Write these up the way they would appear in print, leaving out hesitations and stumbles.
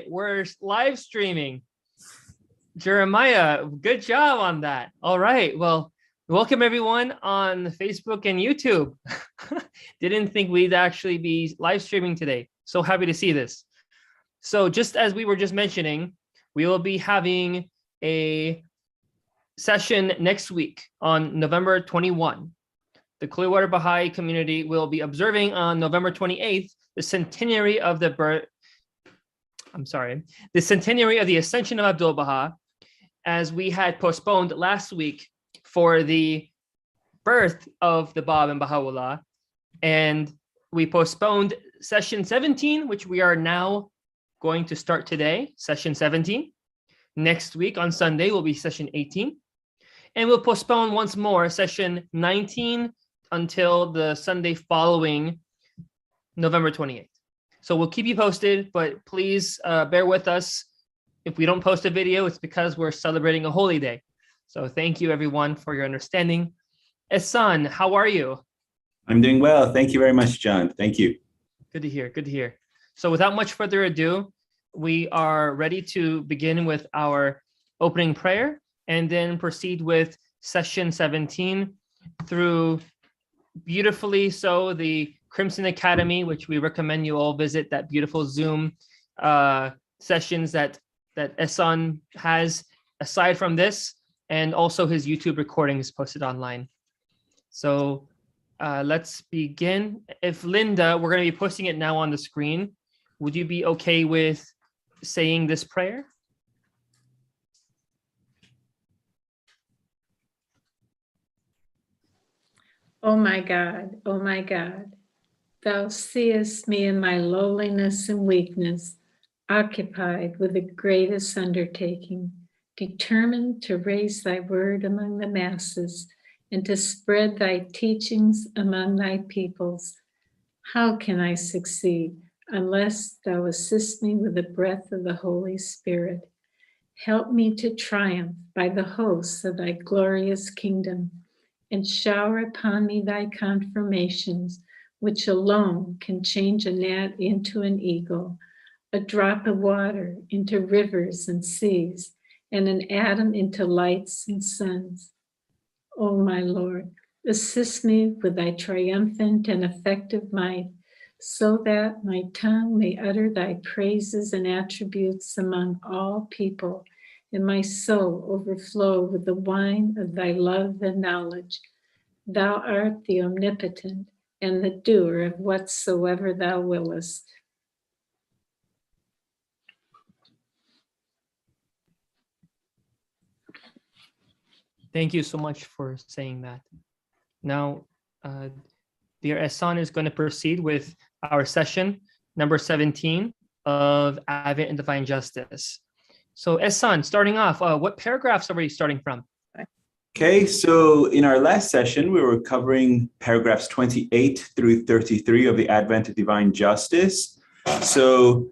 We're live streaming. Jeremiah, good job on that. All right. Well, welcome everyone on Facebook and YouTube. Didn't think we'd actually be live streaming today. So happy to see this. So just as we were just mentioning, we will be having a session next week on November 21. The Clearwater Baha'i community will be observing on November 28th the centenary of the centenary of the Ascension of Abdul Baha, as we had postponed last week for the birth of the Bab and Baha'u'llah. And we postponed session 17, which we are now going to start today, session 17. Next week on Sunday will be session 18. And we'll postpone once more session 19 until the Sunday following November 28th. So we'll keep you posted, but please bear with us. If we don't post a video, it's because we're celebrating a holy day. So thank you everyone for your understanding. Ehsan, how are you? I'm doing well. Thank you very much, John. Thank you. Good to hear. Good to hear. So without much further ado, we are ready to begin with our opening prayer and then proceed with session 17 through beautifully so the Crimson Academy, which we recommend you all visit, that beautiful Zoom sessions that Ehsan has aside from this, and also his YouTube recordings posted online. So let's begin. If Linda, we're going to be posting it now on the screen. Would you be okay with saying this prayer? O my God, thou seest me in my lowliness and weakness, occupied with the greatest undertaking, determined to raise thy word among the masses and to spread thy teachings among thy peoples. How can I succeed unless thou assist me with the breath of the Holy Spirit? Help me to triumph by the hosts of thy glorious kingdom, and shower upon me thy confirmations, which alone can change a gnat into an eagle, a drop of water into rivers and seas, and an atom into lights and suns. O my Lord, assist me with thy triumphant and effective might, so that my tongue may utter thy praises and attributes among all people, and my soul overflow with the wine of thy love and knowledge. Thou art the omnipotent and the doer of whatsoever thou willest. Thank you so much for saying that. Now, dear Ehsan is going to proceed with our session number 17 of Advent and Divine Justice. So Ehsan, starting off, what paragraphs are we starting from? Okay, so in our last session, we were covering paragraphs 28 through 33 of the Advent of Divine Justice. So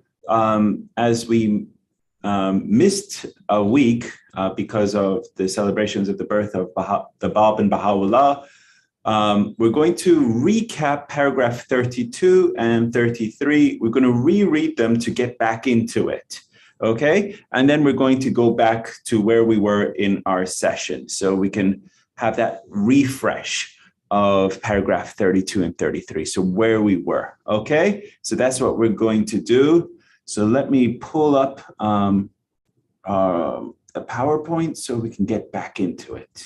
as we missed a week because of the celebrations of the birth of the Bab and Baha'u'llah, we're going to recap paragraph 32 and 33. We're going to reread them to get back into it. Okay, and then we're going to go back to where we were in our session so we can have that refresh of paragraph 32 and 33. So where we were. Okay, so that's what we're going to do. So let me pull up the PowerPoint so we can get back into it.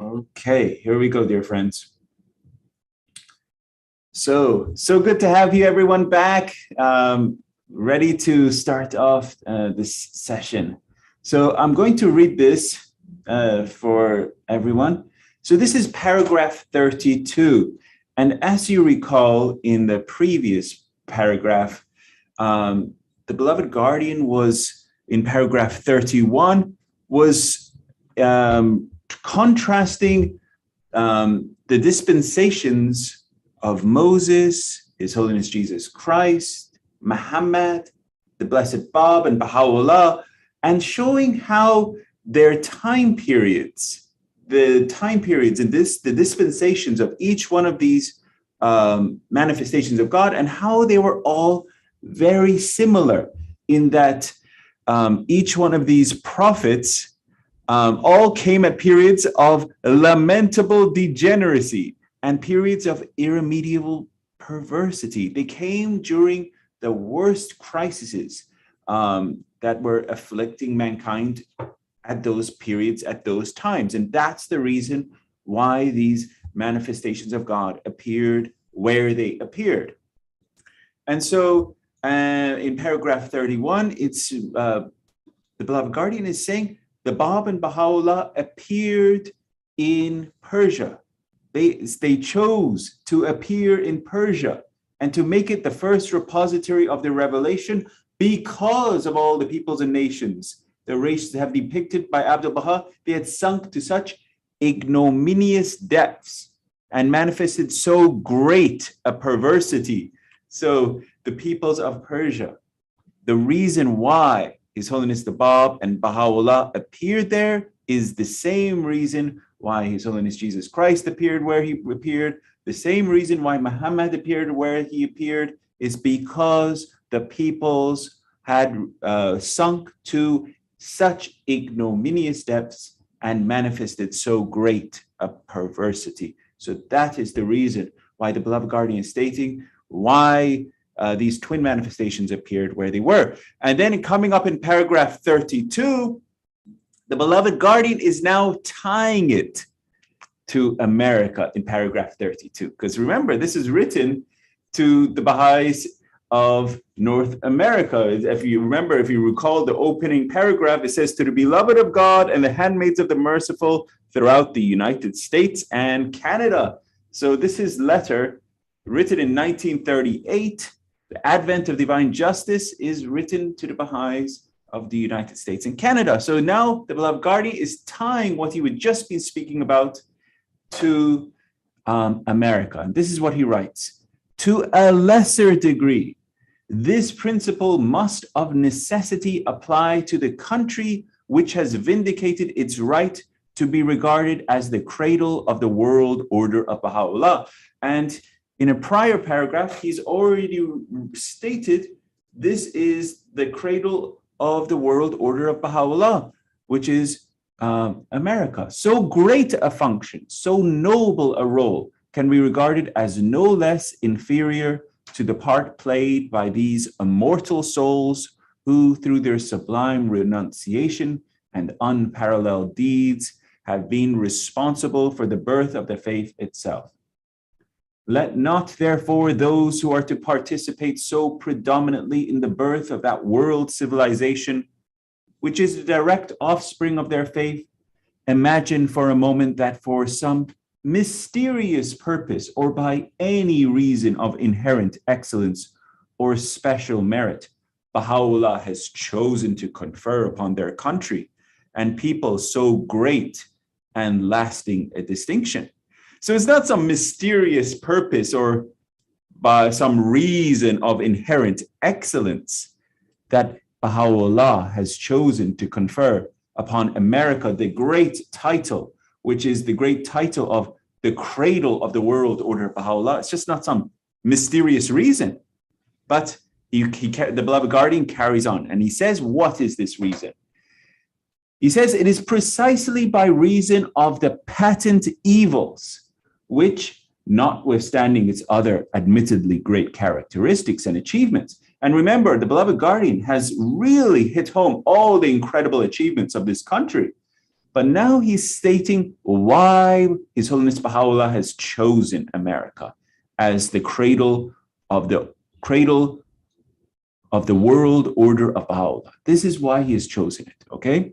Okay, here we go, dear friends. So good to have you everyone back. Ready to start off this session. So I'm going to read this for everyone. So this is paragraph 32. And as you recall in the previous paragraph, the beloved guardian was in paragraph 31 was contrasting the dispensations of Moses, His Holiness Jesus Christ, Muhammad, the Blessed Bab, and Baha'u'llah, and showing how their time periods, the dispensations of each one of these manifestations of God, and how they were all very similar in that each one of these prophets all came at periods of lamentable degeneracy and periods of irremediable perversity. They came during the worst crises that were afflicting mankind at those periods, at those times. And that's the reason why these manifestations of God appeared where they appeared. And so in paragraph 31, it's the beloved guardian is saying the Bab and Baha'u'llah appeared in Persia. They chose to appear in Persia and to make it the first repository of the revelation because of all the peoples and nations. The races have depicted by Abdul Baha, they had sunk to such ignominious depths and manifested so great a perversity. So the peoples of Persia, the reason why His Holiness the Bab and Baha'u'llah appeared there is the same reason why His Holiness Jesus Christ appeared where he appeared. The same reason why Muhammad appeared where he appeared is because the peoples had sunk to such ignominious depths and manifested so great a perversity. So that is the reason why the beloved guardian is stating why these twin manifestations appeared where they were. And then coming up in paragraph 32, the beloved guardian is now tying it to America in paragraph 32. Because remember, this is written to the Bahá'ís of North America. If you remember, if you recall the opening paragraph, it says, to the beloved of God and the handmaids of the merciful throughout the United States and Canada. So this is letter written in 1938. The advent of divine justice is written to the Bahá'ís of the United States and Canada. So now the beloved guardian is tying what he would just be speaking about to America. And this is what he writes. To a lesser degree, this principle must of necessity apply to the country which has vindicated its right to be regarded as the cradle of the world order of Baha'u'llah. And in a prior paragraph, he's already stated this is the cradle of the world order of Baha'u'llah, which is America. So great a function, so noble a role can be regarded as no less inferior to the part played by these immortal souls who, through their sublime renunciation and unparalleled deeds, have been responsible for the birth of the faith itself. Let not, therefore, those who are to participate so predominantly in the birth of that world civilization, which is the direct offspring of their faith, imagine for a moment that for some mysterious purpose or by any reason of inherent excellence or special merit, Baha'u'llah has chosen to confer upon their country and people so great and lasting a distinction. So it's not some mysterious purpose or by some reason of inherent excellence that Baha'u'llah has chosen to confer upon America the great title, which is the great title of the cradle of the world order of Baha'u'llah. It's just not some mysterious reason. But the beloved guardian carries on and he says, what is this reason? He says, it is precisely by reason of the patent evils, which, notwithstanding its other admittedly great characteristics and achievements. And remember, the beloved guardian has really hit home all the incredible achievements of this country. But now he's stating why His Holiness Baha'u'llah has chosen America as the cradle of the world order of Baha'u'llah. This is why he has chosen it, okay?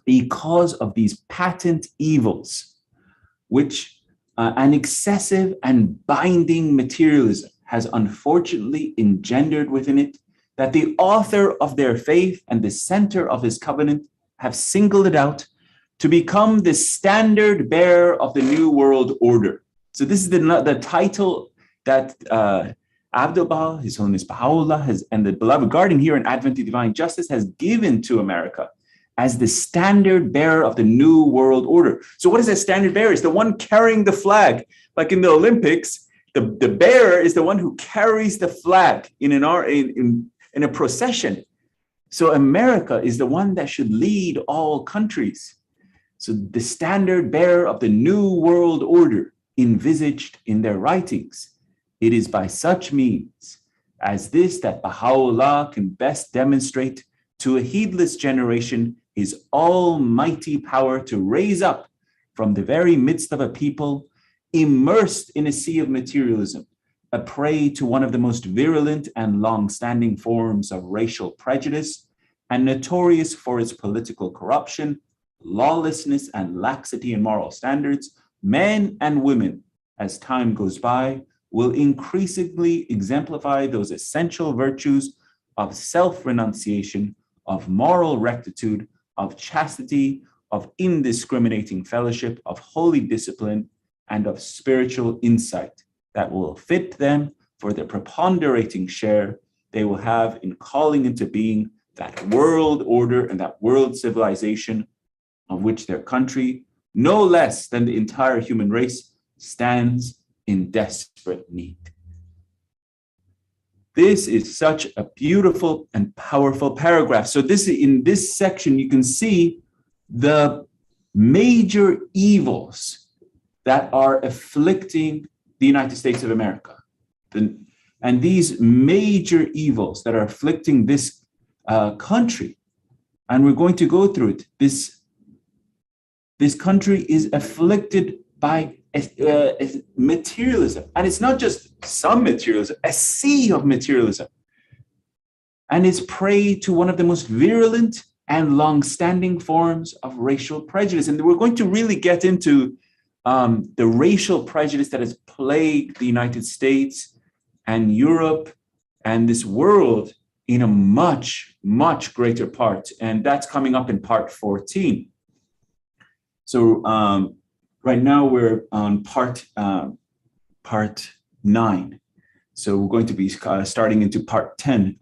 Because of these patent evils, which an excessive and binding materialism has unfortunately engendered within it, that the author of their faith and the center of his covenant have singled it out to become the standard bearer of the new world order. So this is the title that Abdul Baha, His Holiness Baha'u'llah, and the beloved guardian here in Advent of Divine Justice has given to America as the standard bearer of the new world order. So what is that standard bearer? It's the one carrying the flag. Like in the Olympics, the bearer is the one who carries the flag in a procession. So America is the one that should lead all countries. So the standard bearer of the new world order envisaged in their writings. It is by such means as this that Baha'u'llah can best demonstrate to a heedless generation his almighty power to raise up from the very midst of a people immersed in a sea of materialism, a prey to one of the most virulent and long-standing forms of racial prejudice, and notorious for its political corruption, lawlessness, and laxity in moral standards. Men and women, as time goes by, will increasingly exemplify those essential virtues of self-renunciation, of moral rectitude, of chastity, of indiscriminating fellowship, of holy discipline, and of spiritual insight that will fit them for the preponderating share they will have in calling into being that world order and that world civilization of which their country, no less than the entire human race, stands in desperate need. This is such a beautiful and powerful paragraph. So in this section, you can see the major evils that are afflicting the United States of America. And these major evils that are afflicting this country, and we're going to go through it. This country is afflicted by materialism. And it's not just some materialism, a sea of materialism. And it's prey to one of the most virulent and long-standing forms of racial prejudice. And we're going to really get into the racial prejudice that has plagued the United States and Europe and this world in a much, much greater part. And that's coming up in part 14. So right now we're on part 9. So we're going to be starting into part 10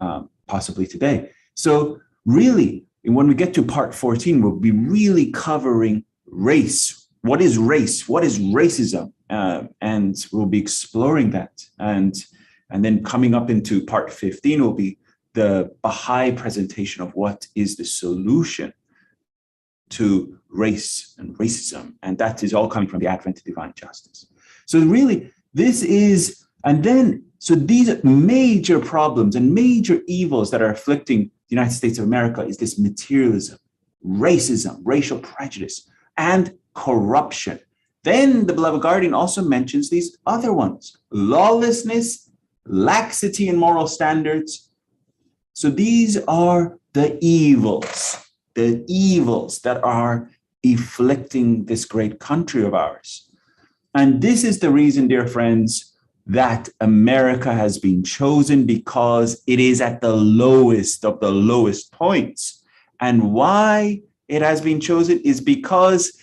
possibly today. So really, when we get to part 14, we'll be really covering race. What is race? What is racism? And we'll be exploring that. And then coming up into part 15 will be the Baha'i presentation of what is the solution to race and racism. And that is all coming from the Advent of Divine Justice. So really, so these major problems and major evils that are afflicting the United States of America is this materialism, racism, racial prejudice, and corruption. Then the beloved guardian also mentions these other ones: lawlessness, laxity in moral standards. So these are the evils that are afflicting this great country of ours. And this is the reason, dear friends, that America has been chosen, because it is at the lowest of the lowest points. And why it has been chosen is because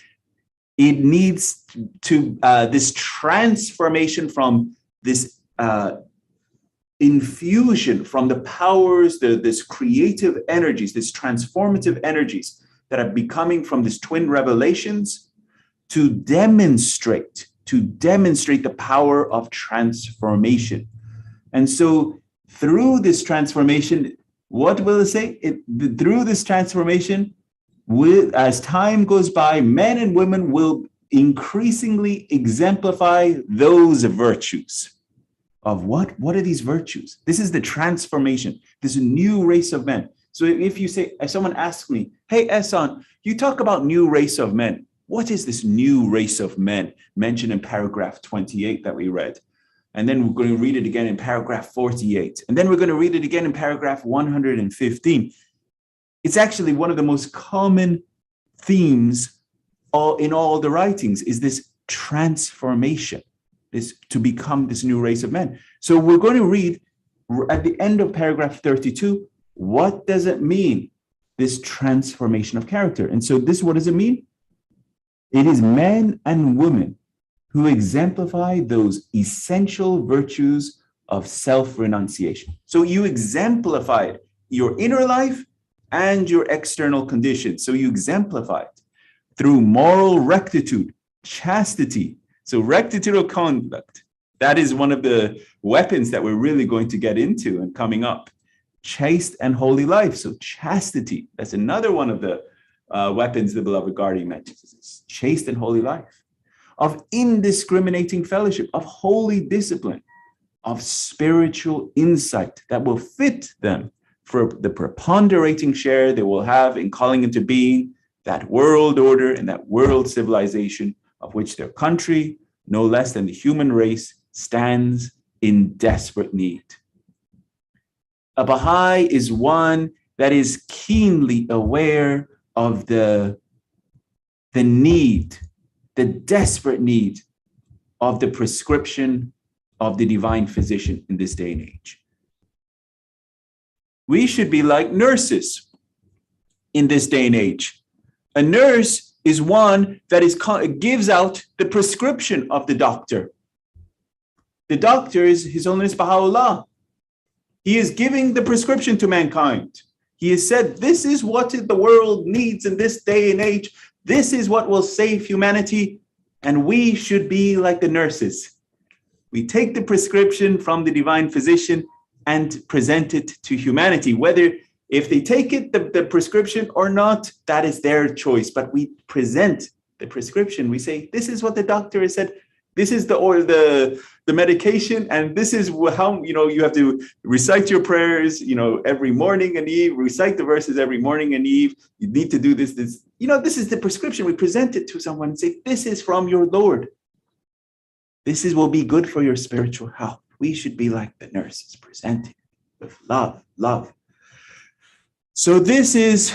it needs to this transformation from this infusion from the powers, this creative energies, this transformative energies that are becoming from these twin revelations to demonstrate the power of transformation. And so through this transformation, what will it say? Through this transformation, as time goes by, men and women will increasingly exemplify those virtues. Of what? What are these virtues? This is the transformation, this new race of men. So if someone asks me, hey, Ehsan, you talk about new race of men. What is this new race of men mentioned in paragraph 28 that we read? And then we're going to read it again in paragraph 48. And then we're going to read it again in paragraph 115. It's actually one of the most common themes in all the writings is this transformation, this to become this new race of men. So we're going to read at the end of paragraph 32, what does it mean, this transformation of character? And so what does it mean? It is men and women who exemplify those essential virtues of self-renunciation. So you exemplified your inner life and your external conditions. So you exemplify it through moral rectitude, chastity. So rectitude conduct, that is one of the weapons that we're really going to get into and coming up. chaste and holy life. So chastity, that's another one of the weapons the beloved guardian mentions, chaste and holy life, of indiscriminating fellowship, of holy discipline, of spiritual insight that will fit them for the preponderating share they will have in calling into being that world order and that world civilization of which their country, no less than the human race, stands in desperate need. A Baha'i is one that is keenly aware of the need, the desperate need of the prescription of the divine physician in this day and age. We should be like nurses in this day and age. A nurse is one that gives out the prescription of the doctor. The doctor is His Holiness Baha'u'llah. He is giving the prescription to mankind. He has said, this is what the world needs in this day and age. This is what will save humanity. And we should be like the nurses. We take the prescription from the divine physician and present it to humanity. Whether if they take it, the prescription or not, that is their choice. But we present the prescription. We say, this is what the doctor has said. This is the medication, and this is how, you have to recite your prayers, every morning and eve, recite the verses every morning and eve. You need to do this. This is the prescription. We present it to someone and say, this is from your Lord. This will be good for your spiritual health. We should be like the nurses, presenting with love. So this is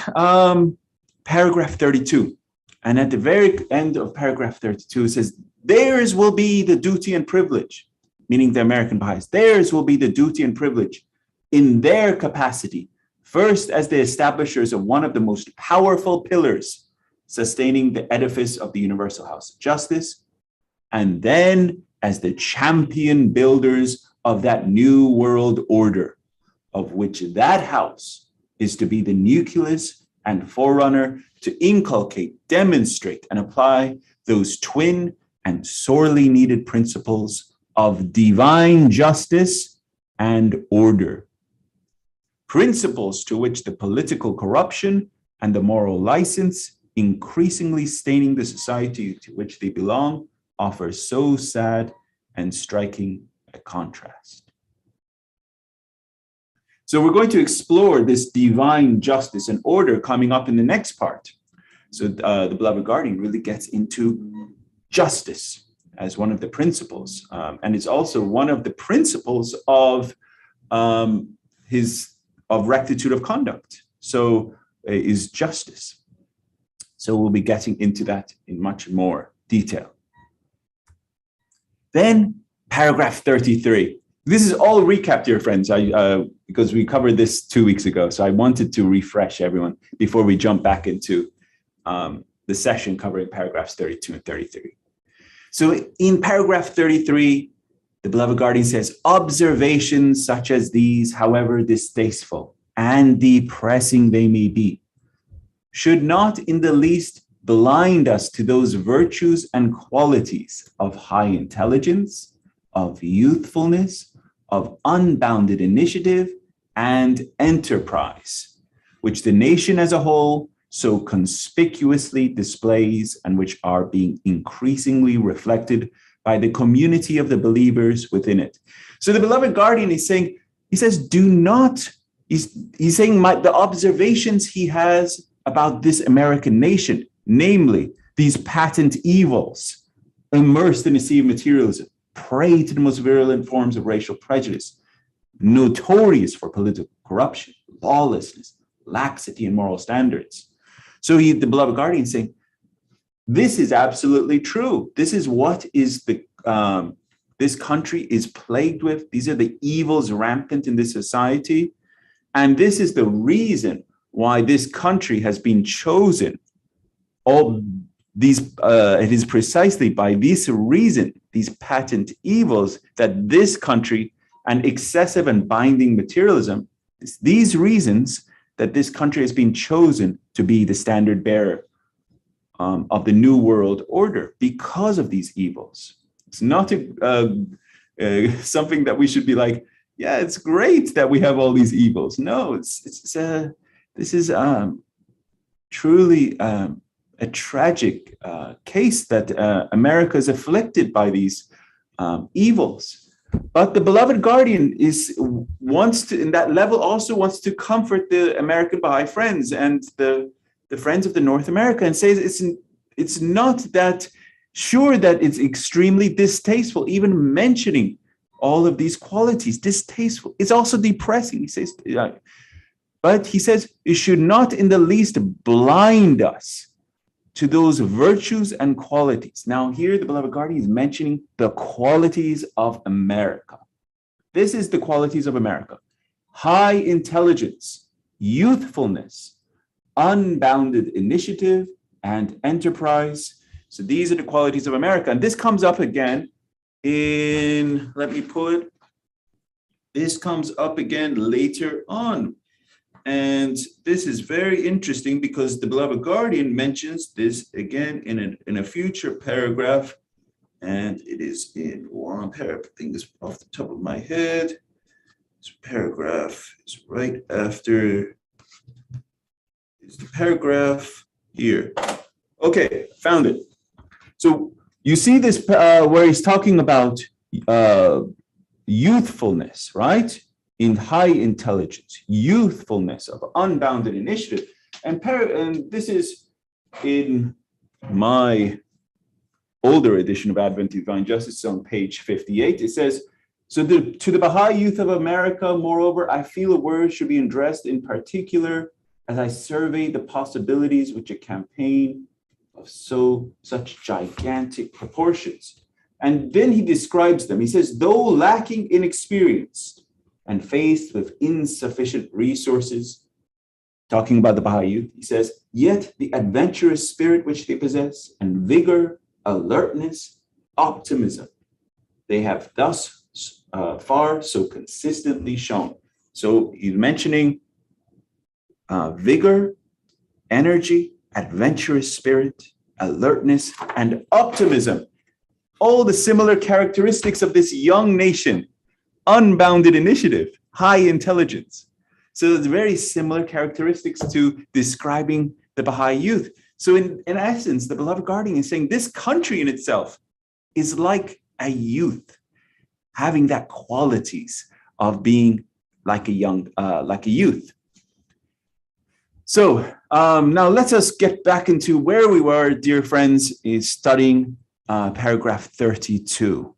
paragraph 32. And at the very end of paragraph 32, it says, theirs will be the duty and privilege, meaning the American Bahá'ís. Theirs will be the duty and privilege in their capacity, first as the establishers of one of the most powerful pillars sustaining the edifice of the Universal House of Justice, and then as the champion builders of that new world order, of which that house is to be the nucleus and forerunner to inculcate, demonstrate, and apply those twin and sorely needed principles of divine justice and order. Principles to which the political corruption and the moral license, increasingly staining the society to which they belong, offer so sad and striking a contrast. So we're going to explore this divine justice and order coming up in the next part. So the beloved guardian really gets into justice as one of the principles, and it's also one of the principles of rectitude of conduct. So is justice. So we'll be getting into that in much more detail. Then paragraph 33. This is all recap, dear friends, because we covered this 2 weeks ago. So I wanted to refresh everyone before we jump back into the session covering paragraphs 32 and 33. So in paragraph 33, the beloved guardian says, observations such as these, however distasteful and depressing they may be, should not in the least blind us to those virtues and qualities of high intelligence, of youthfulness, of unbounded initiative and enterprise, which the nation as a whole so conspicuously displays and which are being increasingly reflected by the community of the believers within it. So the beloved guardian is saying, he's saying the observations he has about this American nation, namely these patent evils, immersed in the sea of materialism, prey to the most virulent forms of racial prejudice, notorious for political corruption, lawlessness, laxity in moral standards. So the beloved guardian is saying, this is absolutely true. This is what is this country is plagued with. These are the evils rampant in this society. And this is the reason why this country has been chosen. It is precisely by this reason, these patent evils, that this country and excessive and binding materialism, these reasons that this country has been chosen to be the standard bearer of the new world order because of these evils. It's not something that we should be like, yeah, it's great that we have all these evils. No, this is truly a tragic case that America is afflicted by these evils. But the beloved guardian wants to, in that level, also wants to comfort the American Baha'i friends and the friends of the North America, and says it's not that sure that it's extremely distasteful, even mentioning all of these qualities. Distasteful. It's also depressing. He says, but he says it should not in the least blind us to those virtues and qualities. Now here the beloved guardian is mentioning the qualities of America. This is the qualities of America: high intelligence, youthfulness, unbounded initiative, and enterprise. So these are the qualities of America. And this comes up again in, this comes up again later on. And this is very interesting because the beloved guardian mentions this again in a future paragraph. And it is in one paragraph, I think it's off the top of my head. This paragraph is right after, is the paragraph here. Okay, found it. So you see this where he's talking about youthfulness, right? In high intelligence, youthfulness of unbounded initiative. And this is in my older edition of Advent Divine Justice on page 58. It says, so to the Baha'i youth of America, moreover, I feel a word should be addressed in particular as I survey the possibilities which a campaign of such gigantic proportions. And then he describes them. He says, though lacking in experience and faced with insufficient resources, talking about the Baha'i youth, he says, yet the adventurous spirit which they possess and vigor, alertness, optimism, they have thus far so consistently shown. So he's mentioning vigor, energy, adventurous spirit, alertness, and optimism. All the similar characteristics of this young nation. Unbounded initiative, high intelligence. So it's very similar characteristics to describing the Baha'i youth. So in essence, the beloved guardian is saying this country in itself is like a youth, having that qualities of being like a youth. So now let us get back into where we were, dear friends, is studying paragraph 32.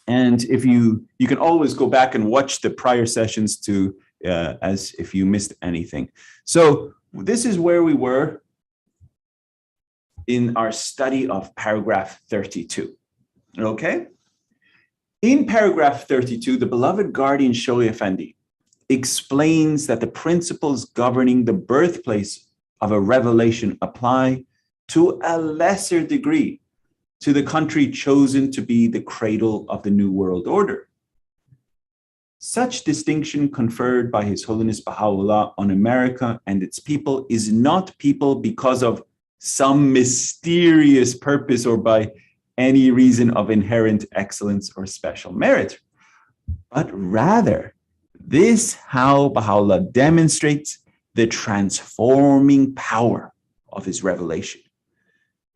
And if you can always go back and watch the prior sessions to as if you missed anything. So this is where we were in our study of paragraph 32. Okay? In paragraph 32, the beloved guardian Shoghi Effendi explains that the principles governing the birthplace of a revelation apply to a lesser degree to the country chosen to be the cradle of the New World Order. Such distinction conferred by His Holiness Baha'u'llah on America and its people is not people because of some mysterious purpose or by any reason of inherent excellence or special merit, but rather this how Baha'u'llah demonstrates the transforming power of his revelation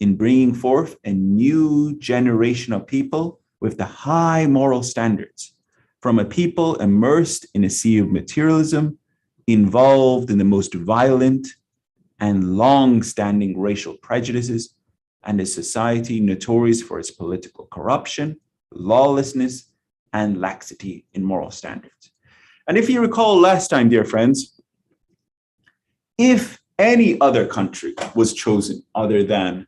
in bringing forth a new generation of people with the high moral standards, from a people immersed in a sea of materialism, involved in the most violent and long-standing racial prejudices, and a society notorious for its political corruption, lawlessness, and laxity in moral standards. And if you recall last time, dear friends, if any other country was chosen other than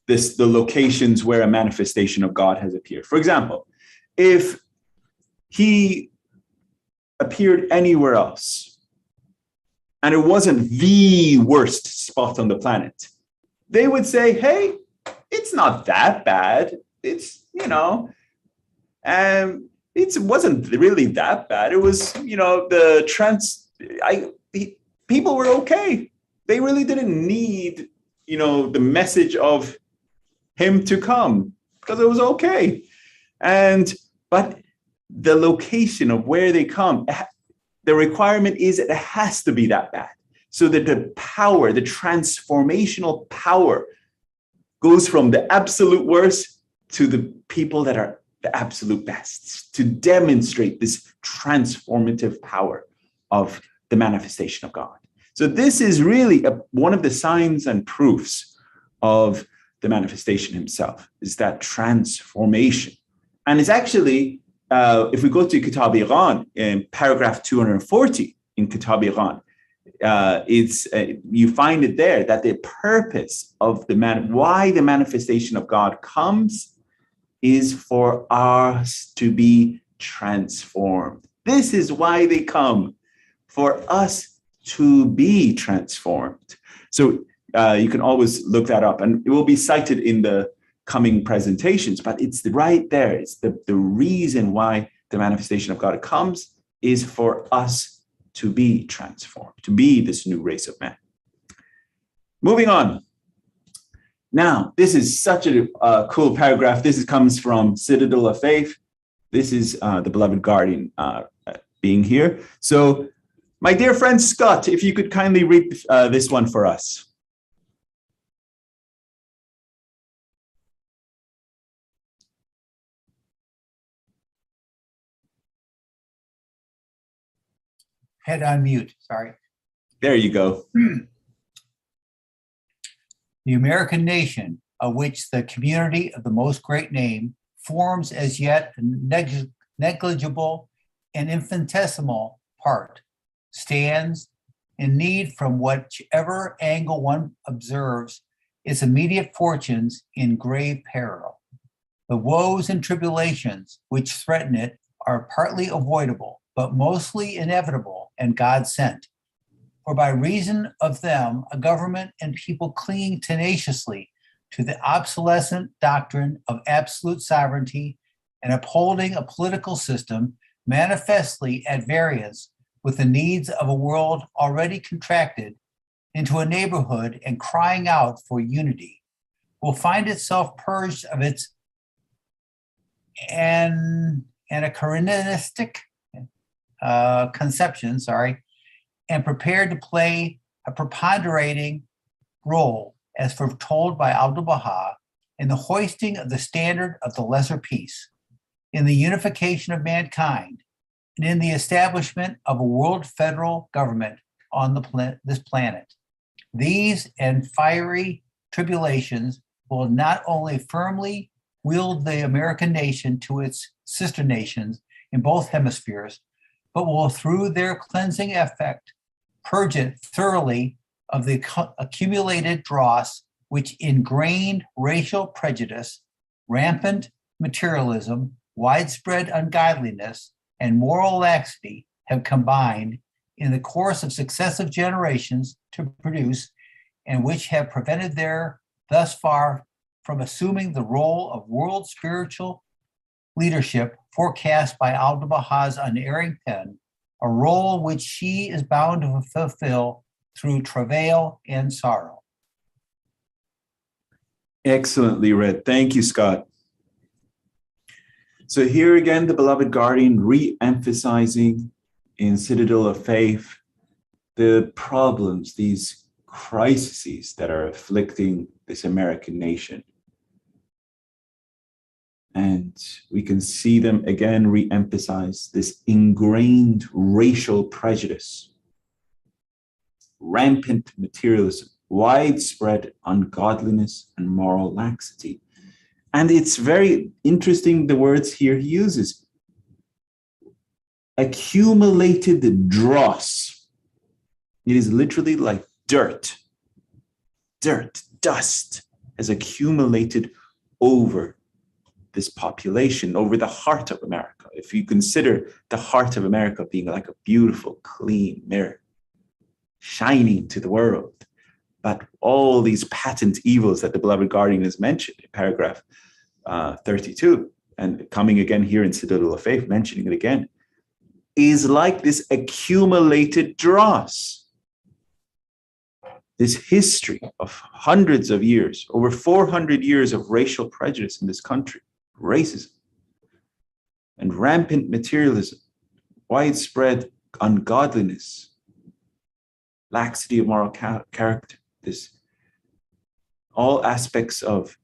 the locations where a manifestation of God has appeared, for example, if he appeared anywhere else and it wasn't the worst spot on the planet, they would say, hey, it's not that bad. It's, it wasn't really that bad. It was, people were okay. They really didn't need, the message of him to come because it was okay. But the location of where they come, the requirement is it has to be that bad. So that the power, the transformational power goes from the absolute worst to the people that are the absolute best, to demonstrate this transformative power of the manifestation of God. So this is really one of the signs and proofs of the manifestation himself, is that transformation. And it's actually, if we go to Kitab Iran, in paragraph 240 in Kitab Iran, you find it there that the purpose of why the manifestation of God comes is for us to be transformed. This is why they come, for us to be transformed. So you can always look that up, and it will be cited in the coming presentations, but it's right there. It's the reason why the manifestation of God comes is for us to be transformed, to be this new race of men. Moving on. Now, this is such a cool paragraph. This comes from Citadel of Faith. This is the beloved guardian being here. So, my dear friend Scott, if you could kindly read this one for us. Head on mute, sorry. There you go. The American nation, of which the community of the most great name forms as yet a negligible and infinitesimal part, stands in need from whichever angle one observes its immediate fortunes in grave peril. The woes and tribulations which threaten it are partly avoidable, but mostly inevitable and God sent. For by reason of them, a government and people clinging tenaciously to the obsolescent doctrine of absolute sovereignty and upholding a political system manifestly at variance with the needs of a world already contracted into a neighborhood and crying out for unity, will find itself purged of its anachronistic conception, and prepared to play a preponderating role, as foretold by Abdu'l-Baha, in the hoisting of the standard of the lesser peace, in the unification of mankind, and in the establishment of a world federal government on this planet. These and fiery tribulations will not only firmly wield the American nation to its sister nations in both hemispheres, but will, through their cleansing effect, purge it thoroughly of the accumulated dross which ingrained racial prejudice, rampant materialism, widespread ungodliness, and moral laxity have combined in the course of successive generations to produce, and which have prevented their thus far from assuming the role of world spiritual leadership forecast by Abdu'l-Baha's unerring pen, a role which she is bound to fulfill through travail and sorrow. Excellently read. Thank you, Scott. So here again, the beloved guardian re-emphasizing in Citadel of Faith the problems, these crises that are afflicting this American nation. And we can see them again re-emphasize this ingrained racial prejudice, rampant materialism, widespread ungodliness, and moral laxity. And it's very interesting, the words here he uses. Accumulated dross. It is literally like dirt, dust has accumulated over this population, over the heart of America. If you consider the heart of America being like a beautiful, clean mirror, shining to the world, but all these patent evils that the beloved guardian has mentioned in paragraph 32, and coming again here in Citadel of Faith, mentioning it again, is like this accumulated dross. This history of hundreds of years, over 400 years of racial prejudice in this country, racism, and rampant materialism, widespread ungodliness, laxity of moral character, this all aspects of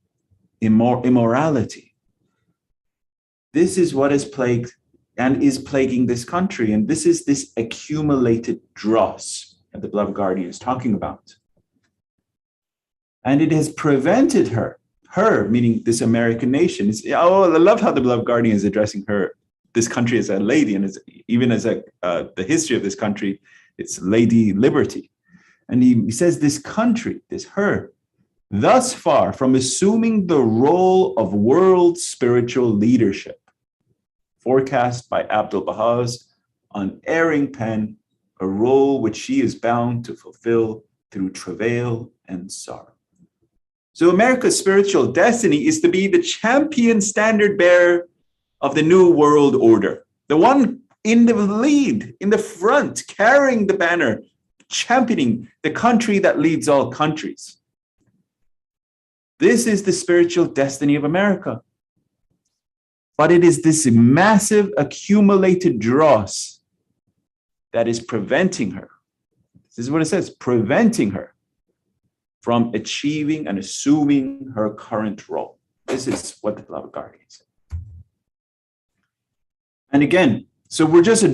immorality. This is what is plagued and is plaguing this country. And this is this accumulated dross that the beloved guardian is talking about. And it has prevented her, meaning this American nation. I love how the beloved guardian is addressing this country as a lady, and even as the history of this country, it's Lady Liberty. And he says this country, her, thus far from assuming the role of world spiritual leadership, forecast by Abdu'l-Bahá's unerring pen, a role which she is bound to fulfill through travail and sorrow. So America's spiritual destiny is to be the champion standard bearer of the new world order, the one in the lead, in the front, carrying the banner, championing the country that leads all countries. This is the spiritual destiny of America. But it is this massive accumulated dross that is preventing her. This is what it says, preventing her from achieving and assuming her current role. This is what the beloved guardian said. And again, so we're just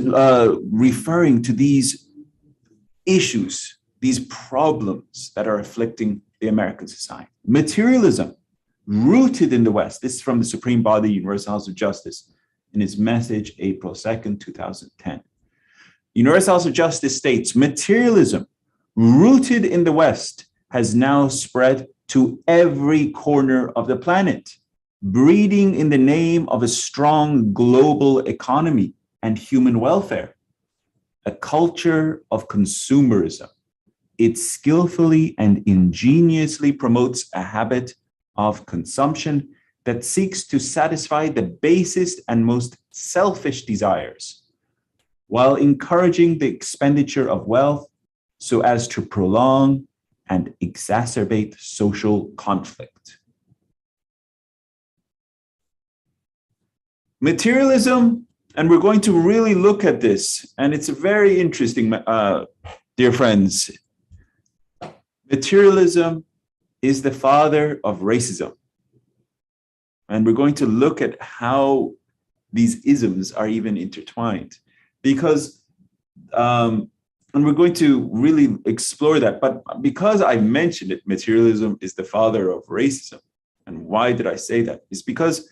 referring to these issues, these problems that are afflicting the American society. Materialism, rooted in the West. This is from the Supreme Body, Universal House of Justice, in his message, April 2nd, 2010. Universal House of Justice states, materialism, rooted in the West, has now spread to every corner of the planet, breeding in the name of a strong global economy and human welfare, a culture of consumerism. It skillfully and ingeniously promotes a habit of consumption that seeks to satisfy the basest and most selfish desires, while encouraging the expenditure of wealth so as to prolong and exacerbate social conflict. Materialism, and we're going to really look at this, and it's very interesting, dear friends. Materialism is the father of racism. And we're going to look at how these isms are even intertwined, because and we're going to really explore that. But because I mentioned it, materialism is the father of racism. And why did I say that? It's because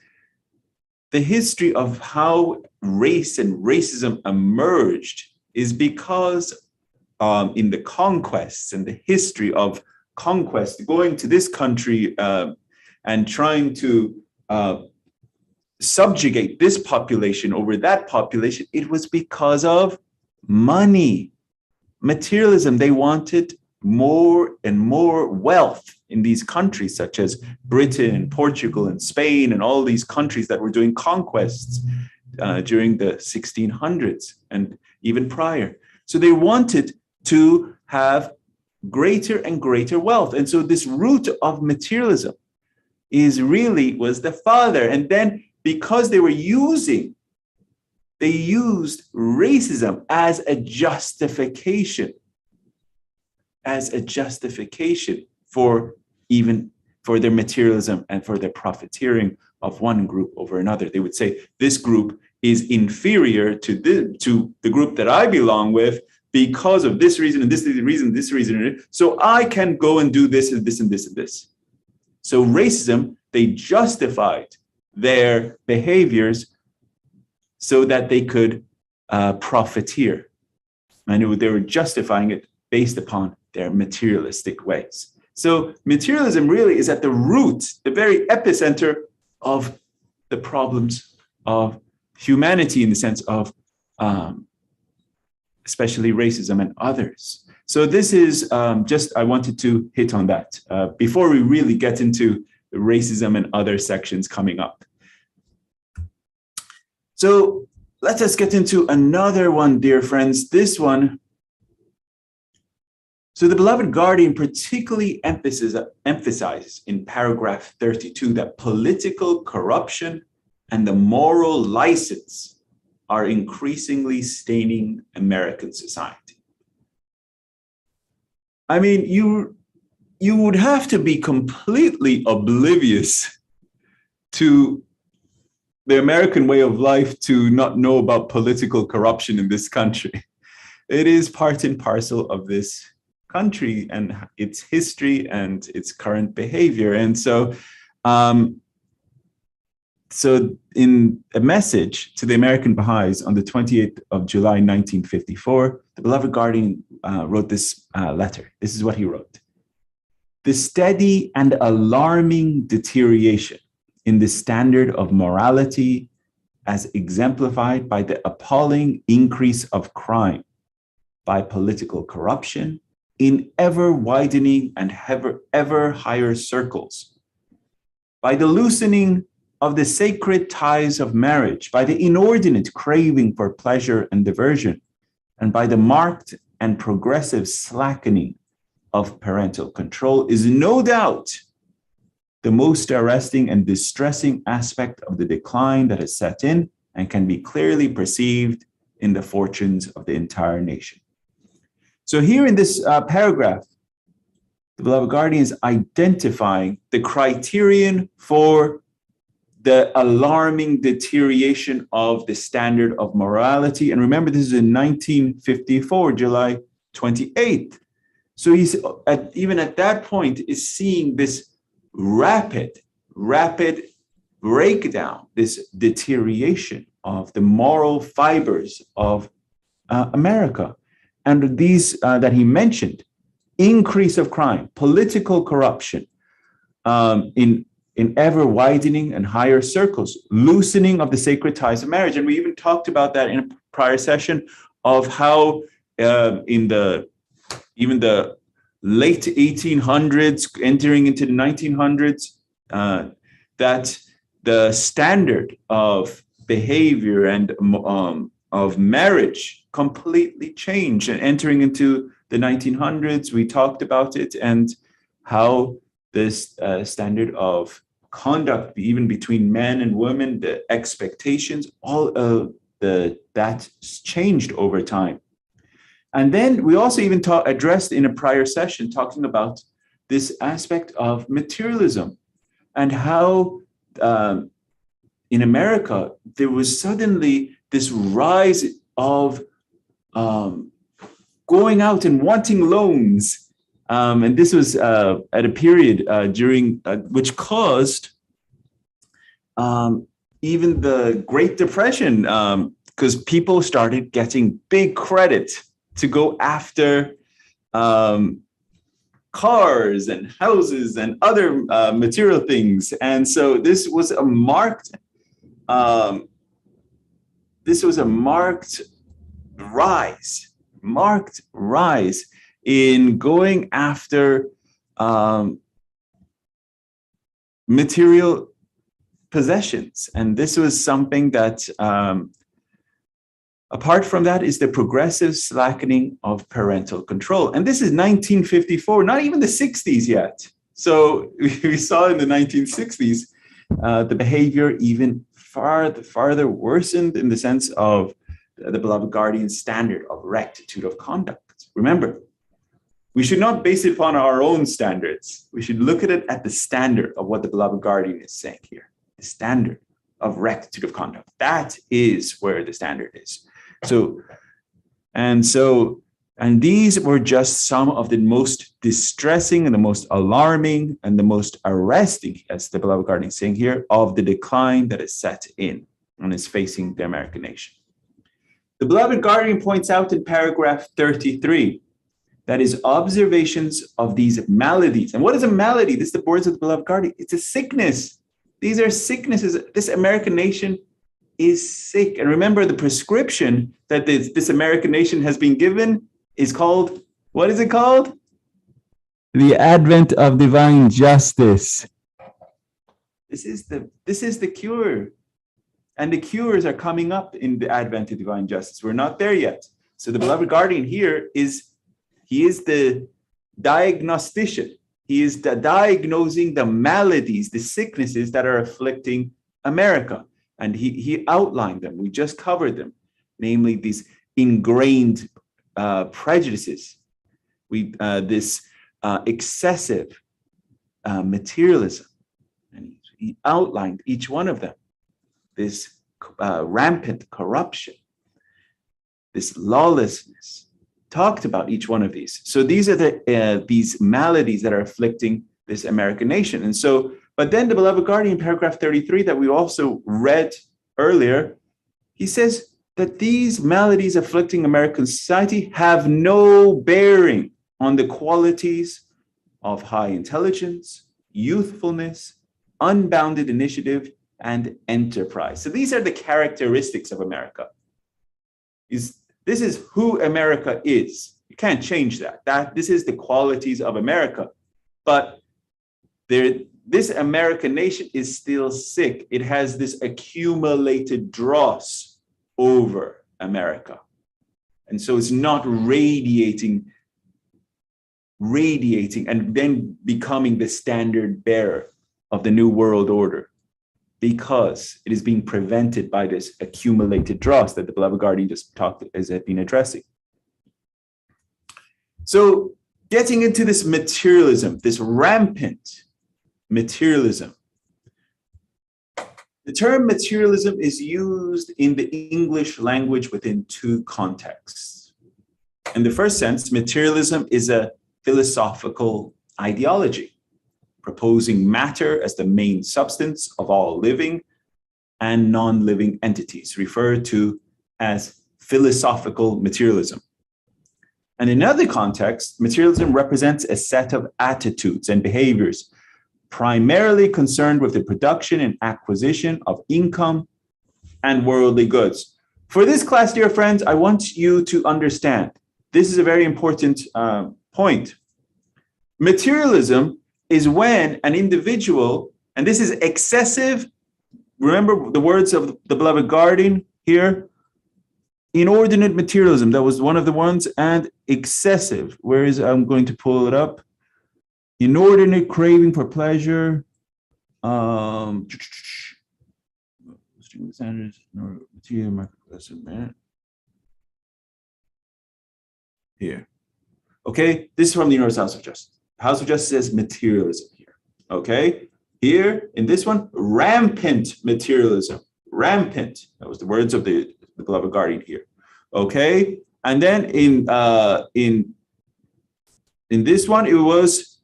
the history of how race and racism emerged is because in the conquests and the history of conquest, going to this country and trying to subjugate this population over that population, it was because of money. Materialism, they wanted more and more wealth in these countries, such as Britain and Portugal and Spain and all these countries that were doing conquests during the 1600s and even prior. So they wanted to have greater and greater wealth. And so this root of materialism was the father. And then because they used racism as a justification for their materialism and for their profiteering of one group over another. They would say, this group is inferior to the group that I belong with because of this reason and this reason. So I can go and do this and this and this and this. So racism, they justified their behaviors so that they could profiteer. And they were justifying it based upon their materialistic ways. So materialism really is at the root, the very epicenter of the problems of humanity in the sense of especially racism and others. So this is I wanted to hit on that before we really get into the racism and other sections coming up. So let us get into another one, dear friends. This one. So the beloved guardian particularly emphasizes in paragraph 32 that political corruption and the moral license are increasingly staining American society. I mean, you would have to be completely oblivious to the American way of life to not know about political corruption in this country. It is part and parcel of this country and its history and its current behavior. And so, so in a message to the American Bahá'ís on the 28th of July, 1954, the beloved guardian wrote this letter. This is what he wrote. The steady and alarming deterioration in the standard of morality as exemplified by the appalling increase of crime, by political corruption in ever widening and ever higher circles, by the loosening of the sacred ties of marriage, by the inordinate craving for pleasure and diversion, and by the marked and progressive slackening of parental control is no doubt the most arresting and distressing aspect of the decline that has set in and can be clearly perceived in the fortunes of the entire nation. So here in this paragraph, the beloved guardian is identifying the criterion for the alarming deterioration of the standard of morality. And remember, this is in 1954, July 28th. So he's even at that point is seeing this rapid breakdown, this deterioration of the moral fibers of America. And these that he mentioned, increase of crime, political corruption in ever widening and higher circles, loosening of the sacred ties of marriage. And we even talked about that in a prior session of how in the late 1800s, entering into the 1900s, that the standard of behavior and of marriage completely changed. And entering into the 1900s, we talked about it and how this standard of conduct, even between men and women, the expectations, all of that changed over time. And then we also even addressed in a prior session, talking about this aspect of materialism and how in America, there was suddenly this rise of going out and wanting loans. And this was at a period during which caused even the Great Depression, because people started getting big credit to go after cars and houses and other material things. And so this was a marked rise in going after material possessions. And this was something that apart from that is the progressive slackening of parental control. And this is 1954, not even the 60s yet. So we saw in the 1960s, the behavior even farther worsened in the sense of the beloved guardian's standard of rectitude of conduct. Remember, we should not base it upon our own standards. We should look at it at the standard of what the beloved guardian is saying here, the standard of rectitude of conduct. That is where the standard is. And these were just some of the most distressing and the most alarming and the most arresting, as the beloved guardian is saying here, of the decline that is set in and is facing the American nation. The beloved guardian points out in paragraph 33, that is observations of these maladies. And what is a malady? This is the words of the beloved guardian. It's a sickness. These are sicknesses. This American nation is sick. And remember, the prescription that this American nation has been given is called, what is it called? The advent of divine justice. This is the cure. And the cures are coming up in the advent of divine justice. We're not there yet. So the beloved guardian here is the diagnostician. He is diagnosing the maladies, the sicknesses that are afflicting America. And he outlined them. We just covered them, namely these ingrained prejudices, this excessive materialism. And he outlined each one of them, this rampant corruption, this lawlessness, talked about each one of these. So these are these maladies that are afflicting this American nation. And so, but then the beloved guardian, paragraph 33, that we also read earlier, he says that these maladies afflicting American society have no bearing on the qualities of high intelligence, youthfulness, unbounded initiative, and enterprise. So these are the characteristics of America. This is who America is. You can't change that. This is the qualities of America. But this American nation is still sick. It has this accumulated dross over America. And so it's not radiating and then becoming the standard bearer of the new world order, because it is being prevented by this accumulated dross that the beloved guardian just has been addressing. So getting into this materialism, this rampant materialism. The term materialism is used in the English language within two contexts. In the first sense, materialism is a philosophical ideology, proposing matter as the main substance of all living and non-living entities, referred to as philosophical materialism. And in another context, materialism represents a set of attitudes and behaviors primarily concerned with the production and acquisition of income and worldly goods. For this class, dear friends, I want you to understand, this is a very important point. Materialism is when an individual, and this is excessive, remember the words of the beloved guardian here, inordinate materialism, that was one of the ones, and excessive, I'm going to pull it up, inordinate craving for pleasure, here. Okay, this is from the Universal House of Justice. House of Justice says materialism here. Okay, here in this one, rampant materialism. Rampant. That was the words of the beloved guardian here. Okay, and then in this one, it was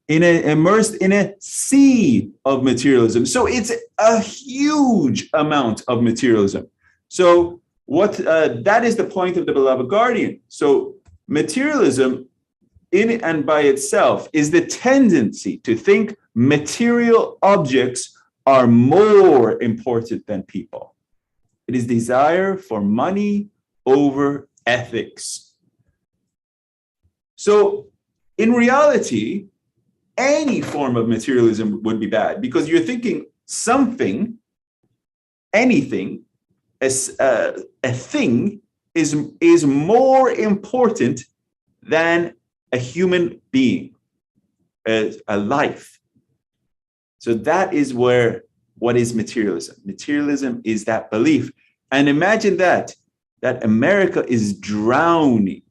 immersed in a sea of materialism. So it's a huge amount of materialism. So what that is the point of the beloved guardian. So materialism in and by itself is the tendency to think material objects are more important than people. It is desire for money over ethics. So in reality, any form of materialism would be bad, because you're thinking something, anything, as a thing is more important than a human being, a life. So that is what is materialism. Materialism is that belief. And imagine that America is drowning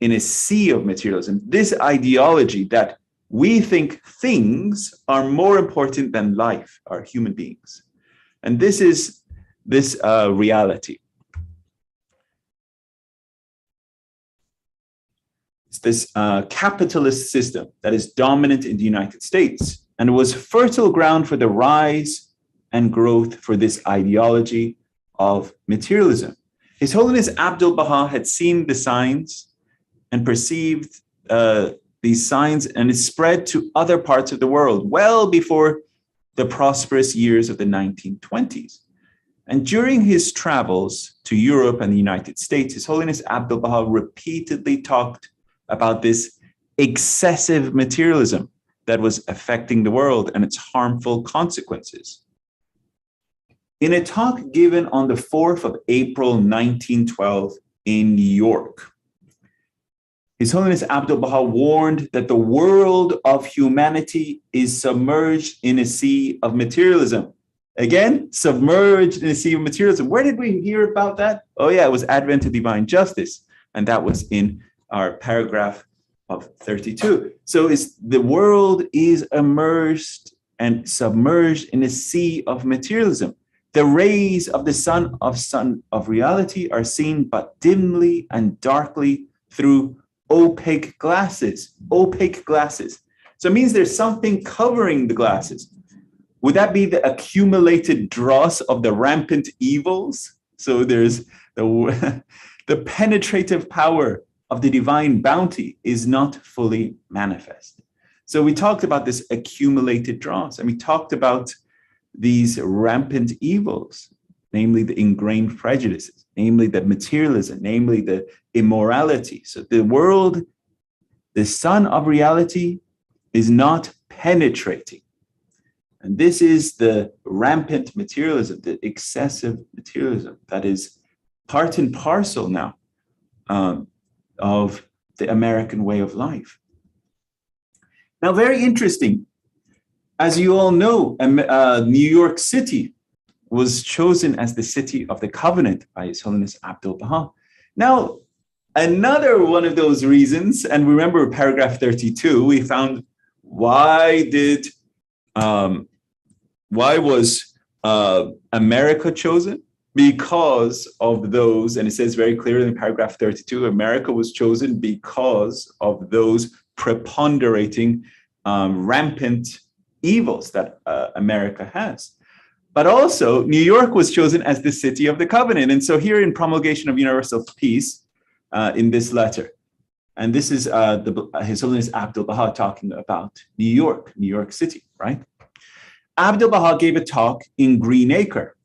in a sea of materialism. This ideology that we think things are more important than life, are human beings. And this is this reality. It's this capitalist system that is dominant in the United States, and it was fertile ground for the rise and growth for this ideology of materialism. His Holiness Abdul Baha had seen the signs and perceived these signs, and it spread to other parts of the world well before the prosperous years of the 1920s. And during his travels to Europe and the United States, His Holiness Abdul Baha repeatedly talked about this excessive materialism that was affecting the world and its harmful consequences. In a talk given on the 4th of April, 1912 in New York, His Holiness Abdul Baha warned that the world of humanity is submerged in a sea of materialism, Again, submerged in a sea of materialism. Where did we hear about that? Oh yeah, it was Advent of Divine Justice. And that was in our paragraph of 32. So the world is immersed and submerged in a sea of materialism. The rays of the sun of reality are seen but dimly and darkly through opaque glasses. Opaque glasses. So it means there's something covering the glasses. Would that be the accumulated dross of the rampant evils? So there's the penetrative power of the divine bounty is not fully manifest. So we talked about this accumulated dross, and we talked about these rampant evils, namely the ingrained prejudices, namely the materialism, namely the immorality. So the world, the sun of reality, is not penetrating. And this is the rampant materialism, the excessive materialism that is part and parcel now of the American way of life. Now, very interesting. As you all know, New York City was chosen as the city of the covenant by His Holiness Abdu'l-Baha. Now, another one of those reasons, and remember paragraph 32, we found why was America chosen? Because of those, and it says very clearly in paragraph 32, America was chosen because of those preponderating, rampant evils that America has. But also, New York was chosen as the city of the covenant. And so here in Promulgation of Universal Peace, in this letter, and this is His Holiness Abdu'l-Baha talking about New York City, right? Abdu'l-Baha gave a talk in Green Acre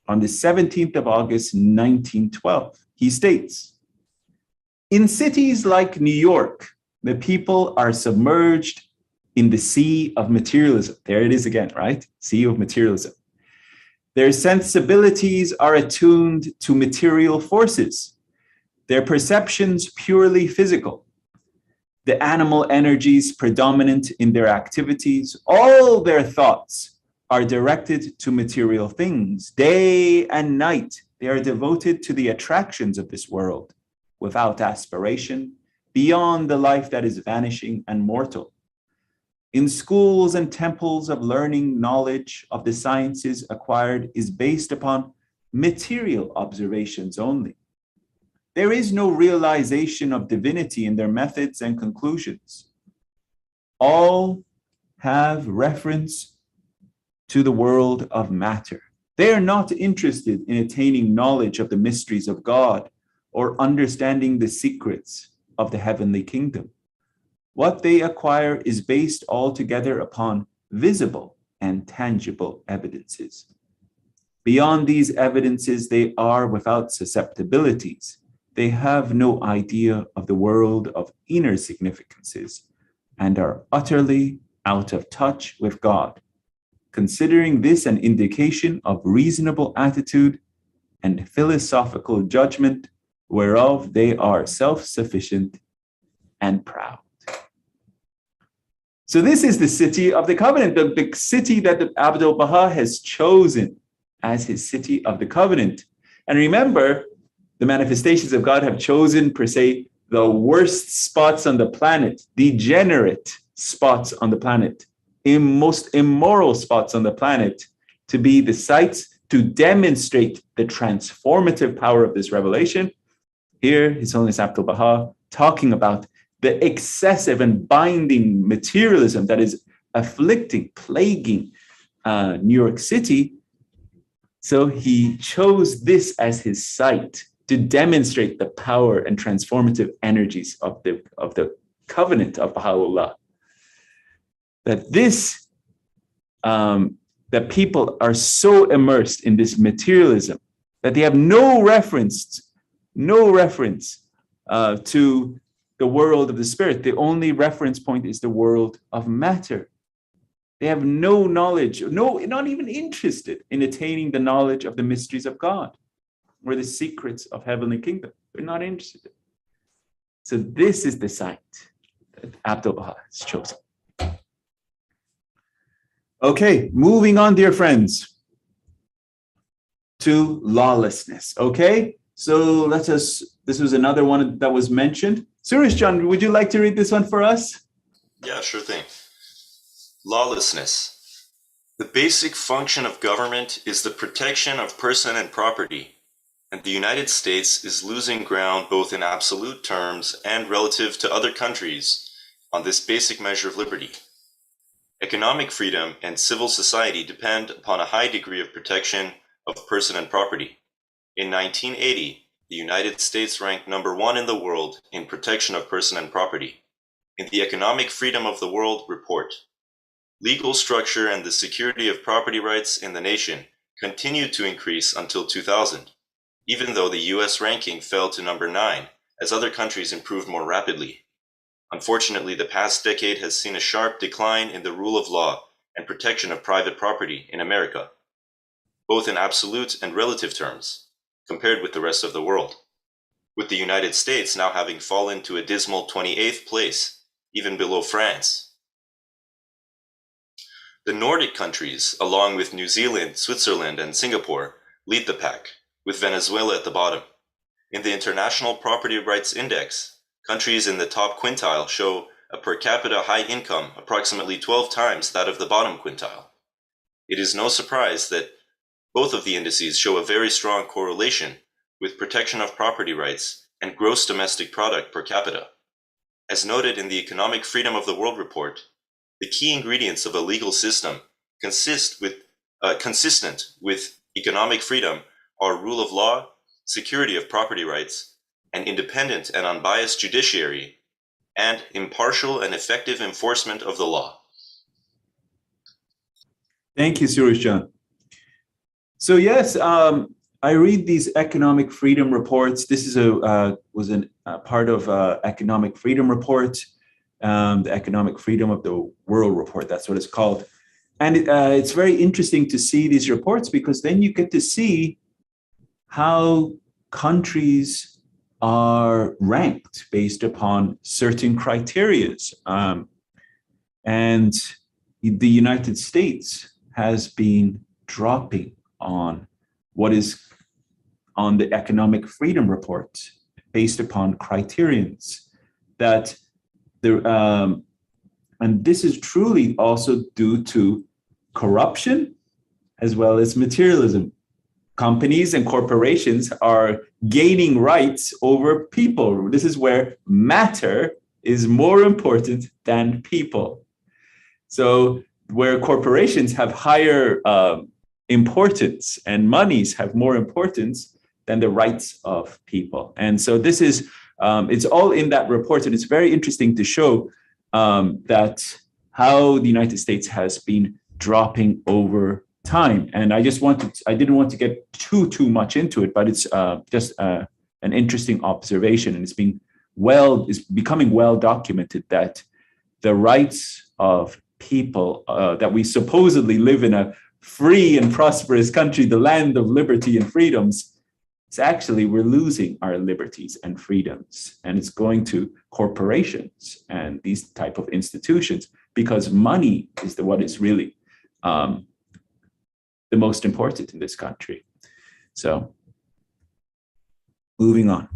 on the 17th of August, 1912. He states, in cities like New York, the people are submerged in the sea of materialism. There it is again, right? Sea of materialism. Their sensibilities are attuned to material forces, their perceptions purely physical, the animal energies predominant in their activities, all their thoughts are directed to material things. Day and night, they are devoted to the attractions of this world, without aspiration, beyond the life that is vanishing and mortal. In schools and temples of learning, knowledge of the sciences acquired is based upon material observations only. There is no realization of divinity in their methods and conclusions. All have reference to the world of matter. They are not interested in attaining knowledge of the mysteries of God or understanding the secrets of the heavenly kingdom. What they acquire is based altogether upon visible and tangible evidences. Beyond these evidences, they are without susceptibilities. They have no idea of the world of inner significances and are utterly out of touch with God. Considering this an indication of reasonable attitude and philosophical judgment, whereof they are self-sufficient and proud. So this is the city of the covenant, the city that Abdu'l-Baha has chosen as his city of the covenant. And remember, the manifestations of God have chosen, per se, the worst spots on the planet, degenerate spots on the planet, most immoral spots on the planet, to be the sites to demonstrate the transformative power of this revelation. Here, His Holiness Abdu'l-Baha talking about the excessive and binding materialism that is afflicting, plaguing New York City. So he chose this as his site to demonstrate the power and transformative energies of the covenant of Baha'u'llah. That this, that people are so immersed in this materialism that they have no reference to the world of the spirit. The only reference point is the world of matter. They have no knowledge, not even interested in attaining the knowledge of the mysteries of God or the secrets of heavenly kingdom. They're not interested. So this is the site that Abdu'l-Baha has chosen. Okay, moving on, dear friends. to lawlessness. Okay, so this was another one that was mentioned. Suresh John, would you like to read this one for us? Yeah, sure thing. Lawlessness. The basic function of government is the protection of person and property, and the United States is losing ground both in absolute terms and relative to other countries on this basic measure of liberty. Economic freedom and civil society depend upon a high degree of protection of person and property. In 1980, the United States ranked number 1 in the world in protection of person and property. In the Economic Freedom of the World report, legal structure and the security of property rights in the nation continued to increase until 2000, even though the US ranking fell to number 9 as other countries improved more rapidly. Unfortunately, the past decade has seen a sharp decline in the rule of law and protection of private property in America, both in absolute and relative terms, compared with the rest of the world, with the United States now having fallen to a dismal 28th place, even below France. The Nordic countries, along with New Zealand, Switzerland, and Singapore, lead the pack, with Venezuela at the bottom. In the International Property Rights Index, countries in the top quintile show a per capita high income approximately 12 times that of the bottom quintile. It is no surprise that both of the indices show a very strong correlation with protection of property rights and gross domestic product per capita. As noted in the Economic Freedom of the World report, the key ingredients of a legal system consistent with economic freedom are rule of law, security of property rights, an independent and unbiased judiciary, and impartial and effective enforcement of the law. Thank you, Suresh John. So yes, I read these economic freedom reports. This is a part of economic freedom report, the Economic Freedom of the World report. That's what it's called, and it's very interesting to see these reports because then you get to see how countries are ranked based upon certain criterias. And the United States has been dropping on what is on the Economic Freedom Report based upon criterions that and this is truly also due to corruption as well as materialism. Companies and corporations are gaining rights over people. This is where matter is more important than people. So where corporations have higher importance and monies have more importance than the rights of people. And so this is, it's all in that report. And it's very interesting to show that how the United States has been dropping over time. And I didn't want to get too much into it, but it's just an interesting observation. And it's becoming well documented that the rights of people, that we supposedly live in a free and prosperous country, the land of liberty and freedoms, it's actually we're losing our liberties and freedoms, and it's going to corporations and these type of institutions because money is what is really the most important in this country. So moving on,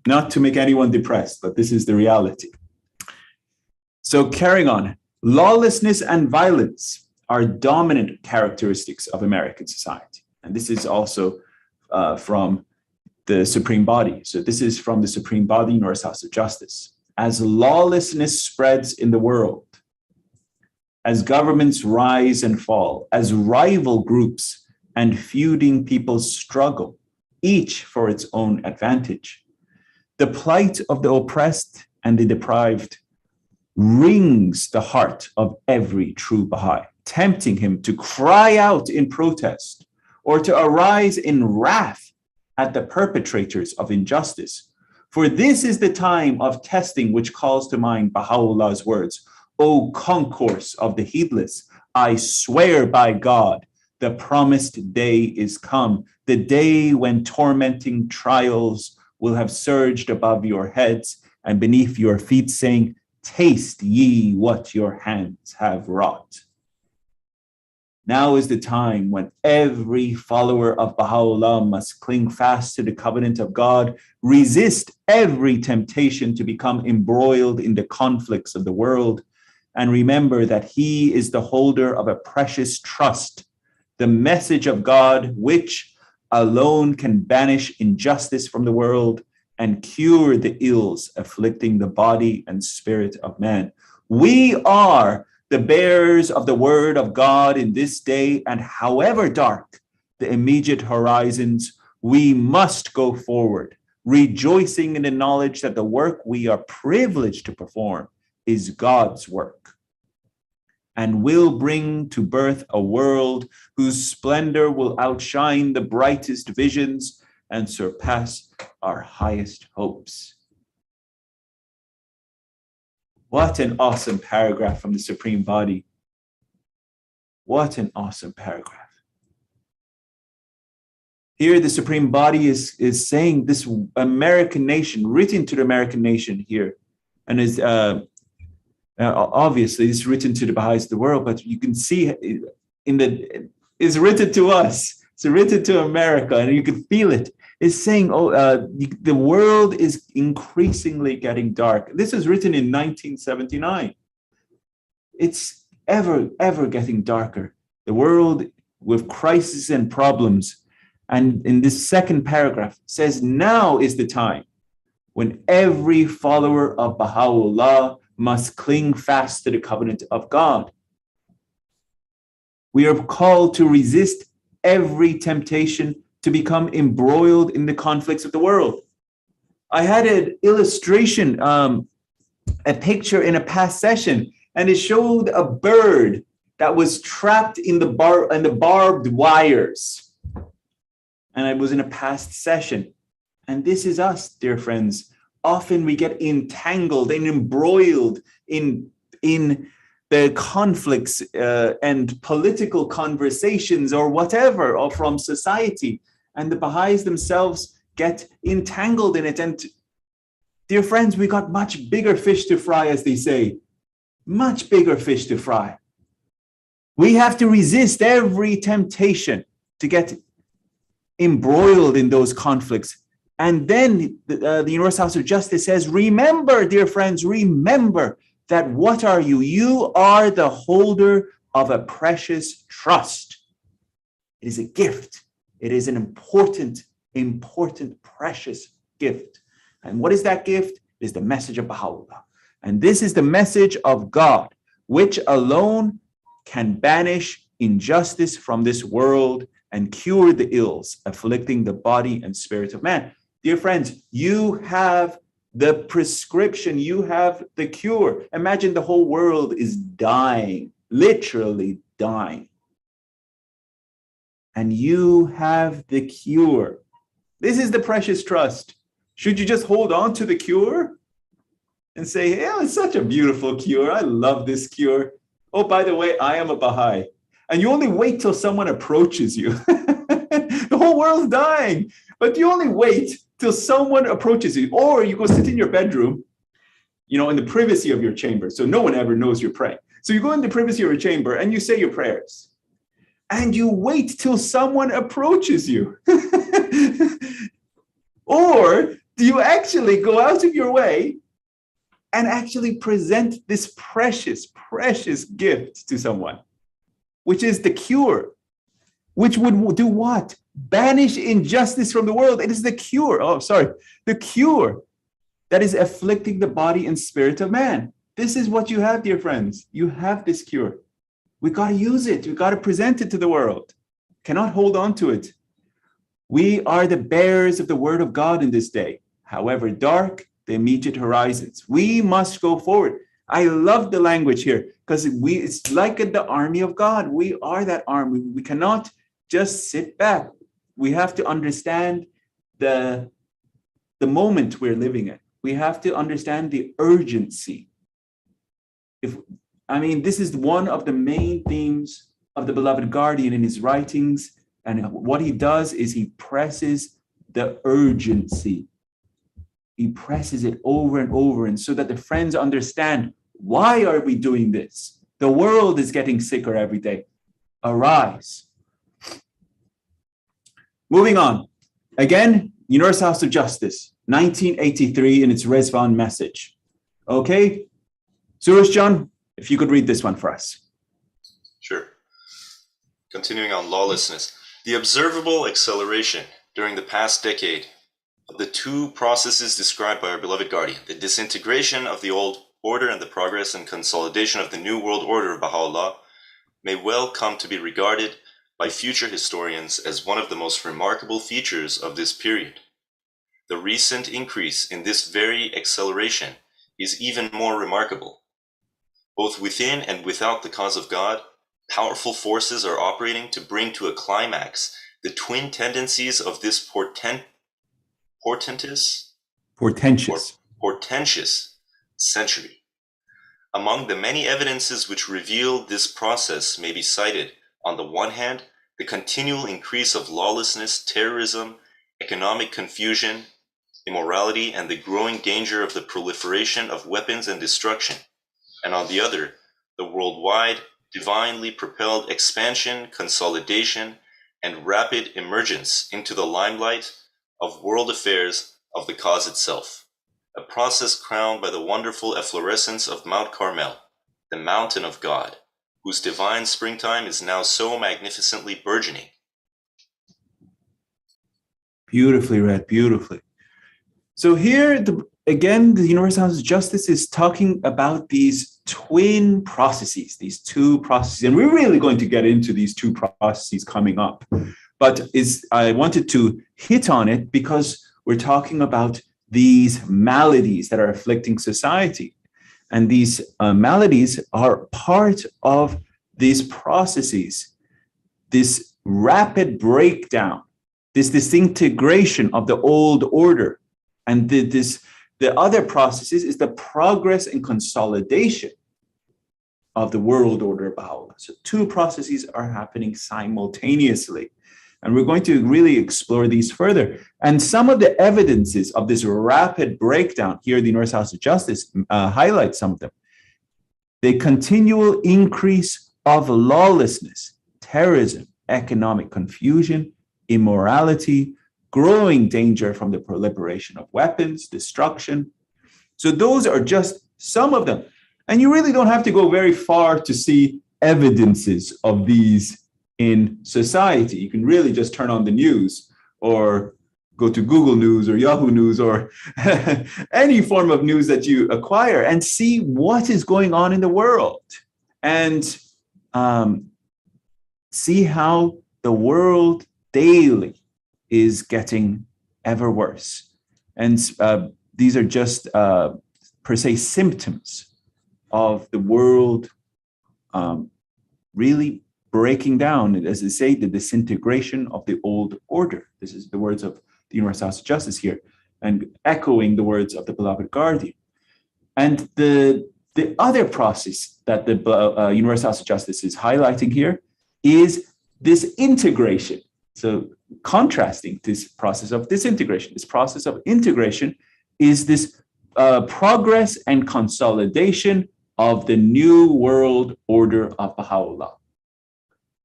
not to make anyone depressed, but this is the reality. So carrying on, lawlessness and violence are dominant characteristics of American society. And this is also from the Supreme Body. So this is from the Supreme Body, North House of Justice. As lawlessness spreads in the world, as governments rise and fall, as rival groups and feuding peoples struggle, each for its own advantage, the plight of the oppressed and the deprived wrings the heart of every true Baha'i, tempting him to cry out in protest or to arise in wrath at the perpetrators of injustice. For this is the time of testing which calls to mind Baha'u'llah's words, O concourse of the heedless, I swear by God, the promised day is come, the day when tormenting trials will have surged above your heads and beneath your feet, saying, taste ye what your hands have wrought. Now is the time when every follower of Baha'u'llah must cling fast to the covenant of God, resist every temptation to become embroiled in the conflicts of the world, and remember that he is the holder of a precious trust, the message of God, which alone can banish injustice from the world and cure the ills afflicting the body and spirit of man. We are the bearers of the word of God in this day, and however dark the immediate horizons, we must go forward, rejoicing in the knowledge that the work we are privileged to perform is God's work, and will bring to birth a world whose splendor will outshine the brightest visions and surpass our highest hopes. What an awesome paragraph from the Supreme Body. What an awesome paragraph. Here, the Supreme Body is saying this American nation, written to the American nation here, and is obviously it's written to the Baha'is of the world, but you can see it's written to us. It's written to America, and you can feel it. It's saying, the world is increasingly getting dark. This was written in 1979. It's ever getting darker. The world with crises and problems. And in this second paragraph says, now is the time when every follower of Baha'u'llah must cling fast to the covenant of God. We are called to resist every temptation to become embroiled in the conflicts of the world. I had an illustration, a picture in a past session, and it showed a bird that was trapped in the barbed wires. And it was in a past session. And this is us, dear friends. Often we get entangled and embroiled in the conflicts and political conversations or whatever, or from society. And the Baha'is themselves get entangled in it. And dear friends, we got much bigger fish to fry, as they say. Much bigger fish to fry. We have to resist every temptation to get embroiled in those conflicts. And then the Universal House of Justice says, remember, dear friends, remember that what are you? You are the holder of a precious trust. It is a gift. It is an important, precious gift. And what is that gift? It is the message of Baha'u'llah. And this is the message of God, which alone can banish injustice from this world and cure the ills afflicting the body and spirit of man. Dear friends, you have the prescription, you have the cure. Imagine the whole world is dying, literally dying. And you have the cure. This is the precious trust. Should you just hold on to the cure and say, hey, it's such a beautiful cure. I love this cure. Oh, by the way, I am a Baha'i. And you only wait till someone approaches you. The whole world's dying, but you only wait till someone approaches you. Or you go sit in your bedroom, in the privacy of your chamber. So no one ever knows you're praying. So you go in the privacy of your chamber and you say your prayers. And you wait till someone approaches you. Or do you actually go out of your way and actually present this precious, precious gift to someone, which is the cure, which would do what? Banish injustice from the world. It is the cure. The cure that is afflicting the body and spirit of man. This is what you have, dear friends. You have this cure. We got to use it. We got to present it to the world. Cannot hold on to it. We are the bearers of the word of God in this day. However dark the immediate horizons, we must go forward. I love the language here because it's like the army of God. We are that army. We cannot just sit back. We have to understand the moment we're living in. We have to understand the urgency. This is one of the main themes of the beloved guardian in his writings. And what he does is he presses the urgency. He presses it over and over, and so that the friends understand, why are we doing this? The world is getting sicker every day. arise. Moving on. Again, Universal House of Justice, 1983 in its Rezvan message. Okay, Suresh John, if you could read this one for us. Sure. Continuing on lawlessness. The observable acceleration during the past decade of the two processes described by our beloved guardian, the disintegration of the old order and the progress and consolidation of the new world order of Baha'u'llah, may well come to be regarded by future historians as one of the most remarkable features of this period. The recent increase in this very acceleration is even more remarkable. Both within and without the cause of God, powerful forces are operating to bring to a climax the twin tendencies of this portentous century. Among the many evidences which reveal this process may be cited, on the one hand, the continual increase of lawlessness, terrorism, economic confusion, immorality, and the growing danger of the proliferation of weapons and destruction, and on the other, the worldwide, divinely propelled expansion, consolidation, and rapid emergence into the limelight of world affairs of the cause itself, a process crowned by the wonderful efflorescence of Mount Carmel, the mountain of God, whose divine springtime is now so magnificently burgeoning. Beautifully read, beautifully. So here, again, the Universal House of Justice is talking about these twin processes, these two processes, and we're really going to get into these two processes coming up. But I wanted to hit on it because we're talking about these maladies that are afflicting society. And these maladies are part of these processes, this rapid breakdown, this disintegration of the old order. And the other processes is the progress and consolidation of the world order of Baha'u'llah. So two processes are happening simultaneously. And we're going to really explore these further. And some of the evidences of this rapid breakdown here, the Universal House of Justice highlights some of them. The continual increase of lawlessness, terrorism, economic confusion, immorality, growing danger from the proliferation of weapons, destruction. So those are just some of them. And you really don't have to go very far to see evidences of these in society. You can really just turn on the news or go to Google News or Yahoo News or any form of news that you acquire and see what is going on in the world and see how the world daily is getting ever worse. And these are just per se symptoms of the world really breaking down, as they say, the disintegration of the old order. This is the words of the Universal House of Justice here, and echoing the words of the beloved guardian. And the other process that the Universal House of Justice is highlighting here is this integration. So contrasting this process of disintegration, this process of integration is this progress and consolidation of the new world order of Baha'u'llah.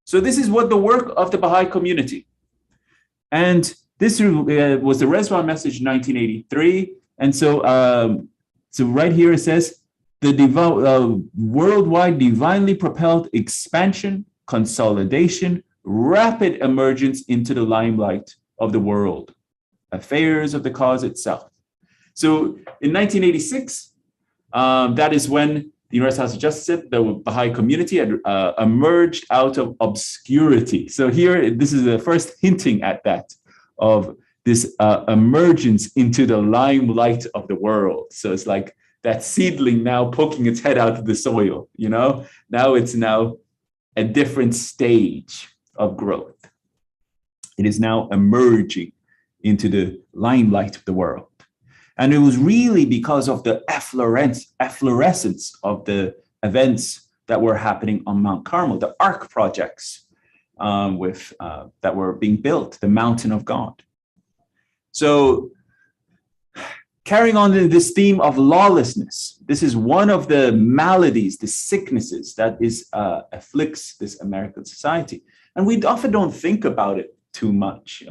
So this is what the work of the Baha'i community. And this was the Rezvan message 1983. And so right here it says, the worldwide divinely propelled expansion, consolidation, rapid emergence into the limelight of the world, affairs of the cause itself. So in 1986, that is when the Universal House of Justice said the Baha'i community had emerged out of obscurity. So here, this is the first hinting at that, of this emergence into the limelight of the world. So it's like that seedling now poking its head out of the soil, you know? Now it's a different stage of growth. It is now emerging into the limelight of the world. And it was really because of the efflorescence of the events that were happening on Mount Carmel, the Ark projects that were being built, the mountain of God. So carrying on in this theme of lawlessness. This is one of the maladies, the sicknesses that afflicts this American society. And we often don't think about it too much.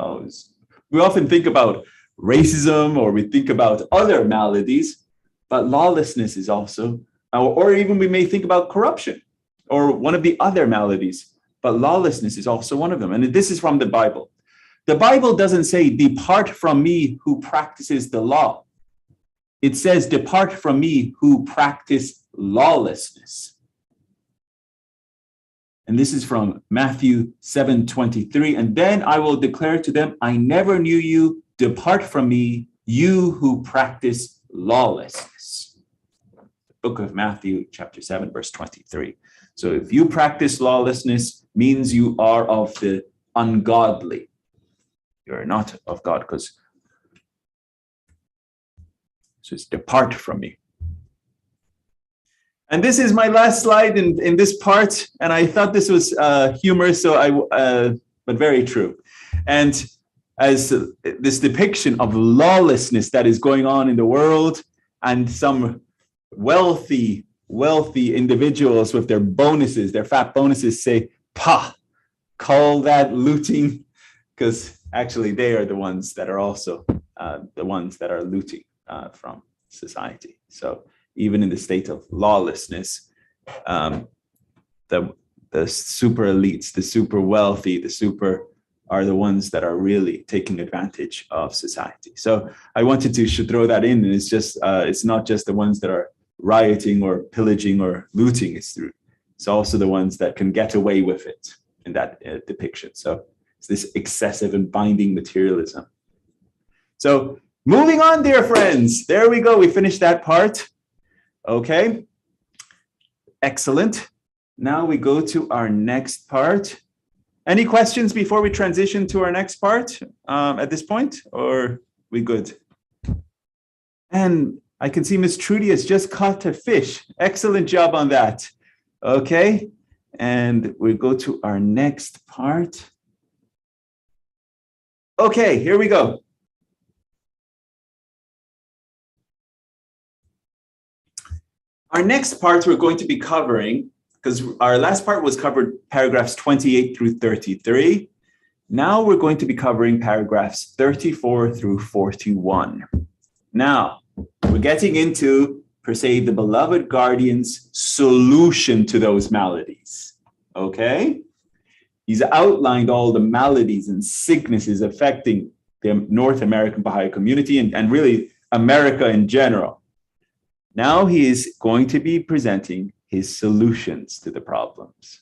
We often think about racism, or we think about other maladies, but lawlessness is also, or even we may think about corruption or one of the other maladies, but lawlessness is also one of them. And this is from the Bible. The Bible doesn't say, "Depart from me who practices the law." It says, "Depart from me who practice lawlessness." And this is from Matthew 7:23. "And then I will declare to them, I never knew you. Depart from me, you who practice lawlessness." The book of Matthew, chapter 7, verse 23. So if you practice lawlessness, means you are of the ungodly. You're not of God, because so it's depart from me. And this is my last slide in this part, and I thought this was humorous, but very true. And as this depiction of lawlessness that is going on in the world, and some wealthy individuals with their bonuses, their fat bonuses, say, "Pah, call that looting," because actually they are the ones that are also the ones that are looting from society. So even in the state of lawlessness, the super elites, the super wealthy, are the ones that are really taking advantage of society. So I wanted to throw that in, and it's not just the ones that are rioting or pillaging or looting. It's also the ones that can get away with it in that depiction. So it's this excessive and binding materialism. So moving on, dear friends, there we go. We finished that part. Okay, excellent. Now we go to our next part. Any questions before we transition to our next part at this point, or we good? And I can see Miss Trudy has just caught a fish. Excellent job on that. Okay, and we go to our next part. Okay, here we go. Our next part we're going to be covering, because our last part was covered paragraphs 28 through 33. Now we're going to be covering paragraphs 34 through 41. Now, we're getting into, per se, the beloved guardian's solution to those maladies. Okay? He's outlined all the maladies and sicknesses affecting the North American Baha'i community and really America in general. Now he is going to be presenting his solutions to the problems.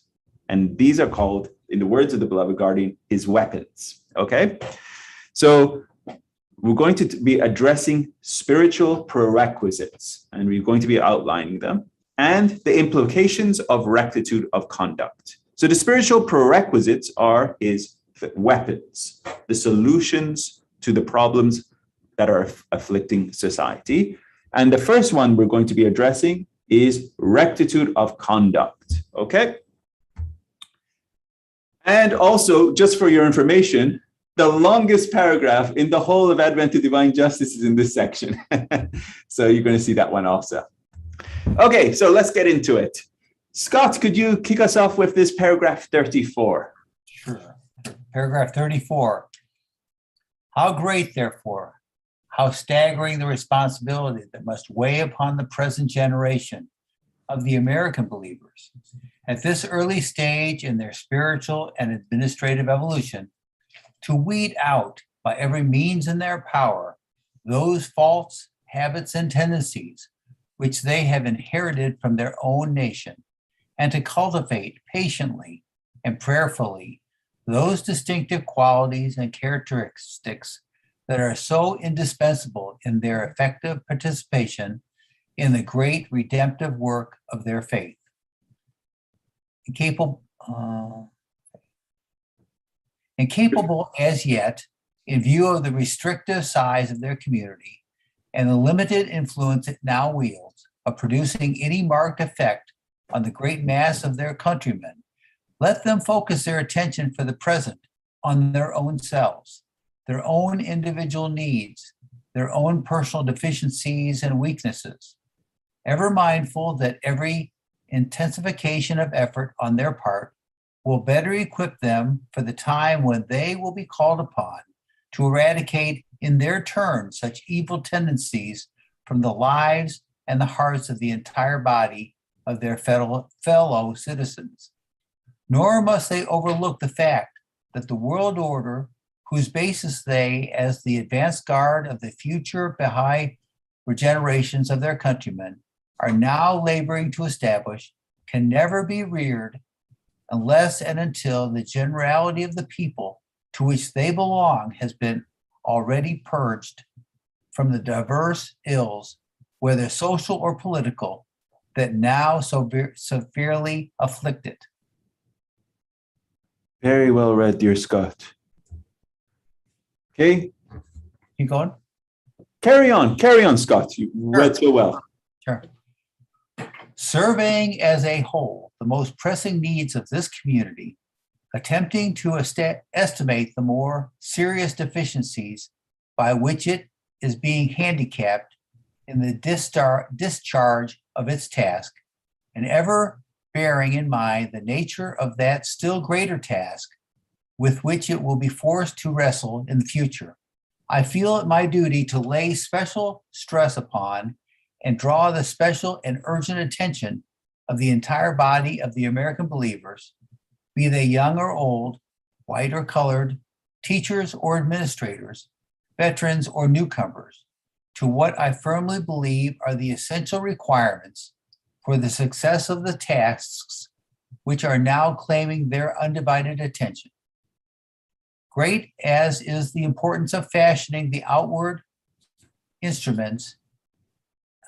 And these are called, in the words of the beloved guardian, his weapons. Okay? So we're going to be addressing spiritual prerequisites, and we're going to be outlining them, and the implications of rectitude of conduct. So the spiritual prerequisites are his weapons, the solutions to the problems that are afflicting society. And the first one we're going to be addressing is rectitude of conduct, okay? And also, just for your information, the longest paragraph in the whole of Advent to Divine Justice is in this section. So you're going to see that one also. Okay, so let's get into it. Scott, could you kick us off with this paragraph 34? Sure. Paragraph 34. How great, therefore, how staggering the responsibility that must weigh upon the present generation of the American believers at this early stage in their spiritual and administrative evolution to weed out by every means in their power those faults, habits, and tendencies which they have inherited from their own nation, and to cultivate patiently and prayerfully those distinctive qualities and characteristics that are so indispensable in their effective participation in the great redemptive work of their faith. Incapable as yet, in view of the restrictive size of their community and the limited influence it now wields of producing any marked effect on the great mass of their countrymen, let them focus their attention for the present on their own selves, their own individual needs, their own personal deficiencies and weaknesses, ever mindful that every intensification of effort on their part will better equip them for the time when they will be called upon to eradicate in their turn such evil tendencies from the lives and the hearts of the entire body of their fellow citizens. Nor must they overlook the fact that the world order, whose basis they, as the advance guard of the future Baha'i regenerations of their countrymen, are now laboring to establish, can never be reared unless and until the generality of the people to which they belong has been already purged from the diverse ills, whether social or political, that now so severely afflict it. Very well read, dear Scott. Okay, Keep going? carry on, Scott. You read so well. Sure. Surveying as a whole the most pressing needs of this community, attempting to estimate the more serious deficiencies by which it is being handicapped in the discharge of its task, and ever bearing in mind the nature of that still greater task with which it will be forced to wrestle in the future. I feel it my duty to lay special stress upon and draw the special and urgent attention of the entire body of the American believers, be they young or old, white or colored, teachers or administrators, veterans or newcomers, to what I firmly believe are the essential requirements for the success of the tasks which are now claiming their undivided attention. Great as is the importance of fashioning the outward instruments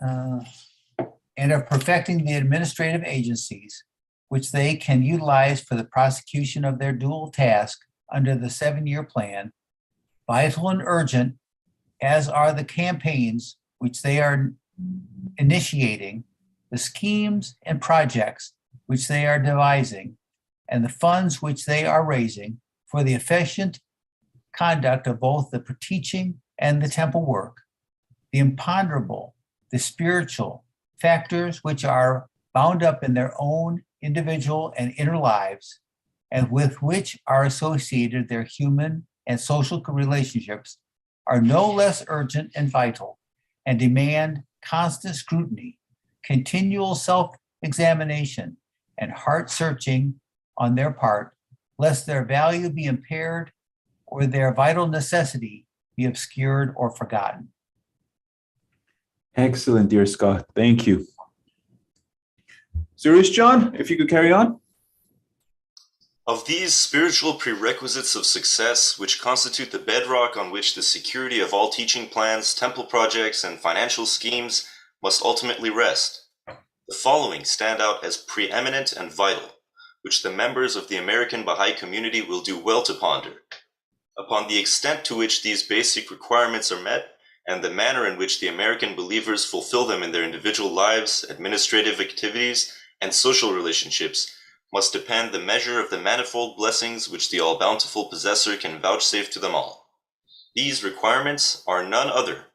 and of perfecting the administrative agencies which they can utilize for the prosecution of their dual task under the 7-year plan, vital and urgent as are the campaigns which they are initiating, the schemes and projects which they are devising, and the funds which they are raising for the efficient conduct of both the teaching and the temple work, the imponderable, the spiritual factors which are bound up in their own individual and inner lives, and with which are associated their human and social relationships, are no less urgent and vital, and demand constant scrutiny, continual self-examination, and heart-searching on their part, lest their value be impaired or their vital necessity be obscured or forgotten. Excellent, dear Scott. Thank you. Suresh John, if you could carry on. Of these spiritual prerequisites of success, which constitute the bedrock on which the security of all teaching plans, temple projects, and financial schemes must ultimately rest, the following stand out as preeminent and vital, which the members of the American Baha'i community will do well to ponder. Upon the extent to which these basic requirements are met, and the manner in which the American believers fulfill them in their individual lives, administrative activities, and social relationships, must depend the measure of the manifold blessings which the all-bountiful possessor can vouchsafe to them all. These requirements are none other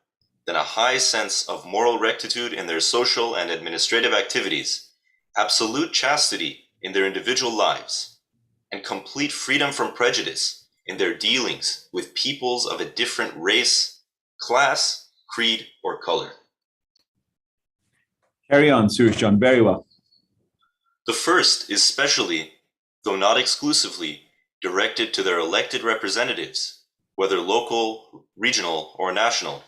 than a high sense of moral rectitude in their social and administrative activities, absolute chastity in their individual lives, and complete freedom from prejudice in their dealings with peoples of a different race, class, creed, or color. Carry on, Suresh John. Very well. The first is specially, though not exclusively, directed to their elected representatives, whether local, regional, or national,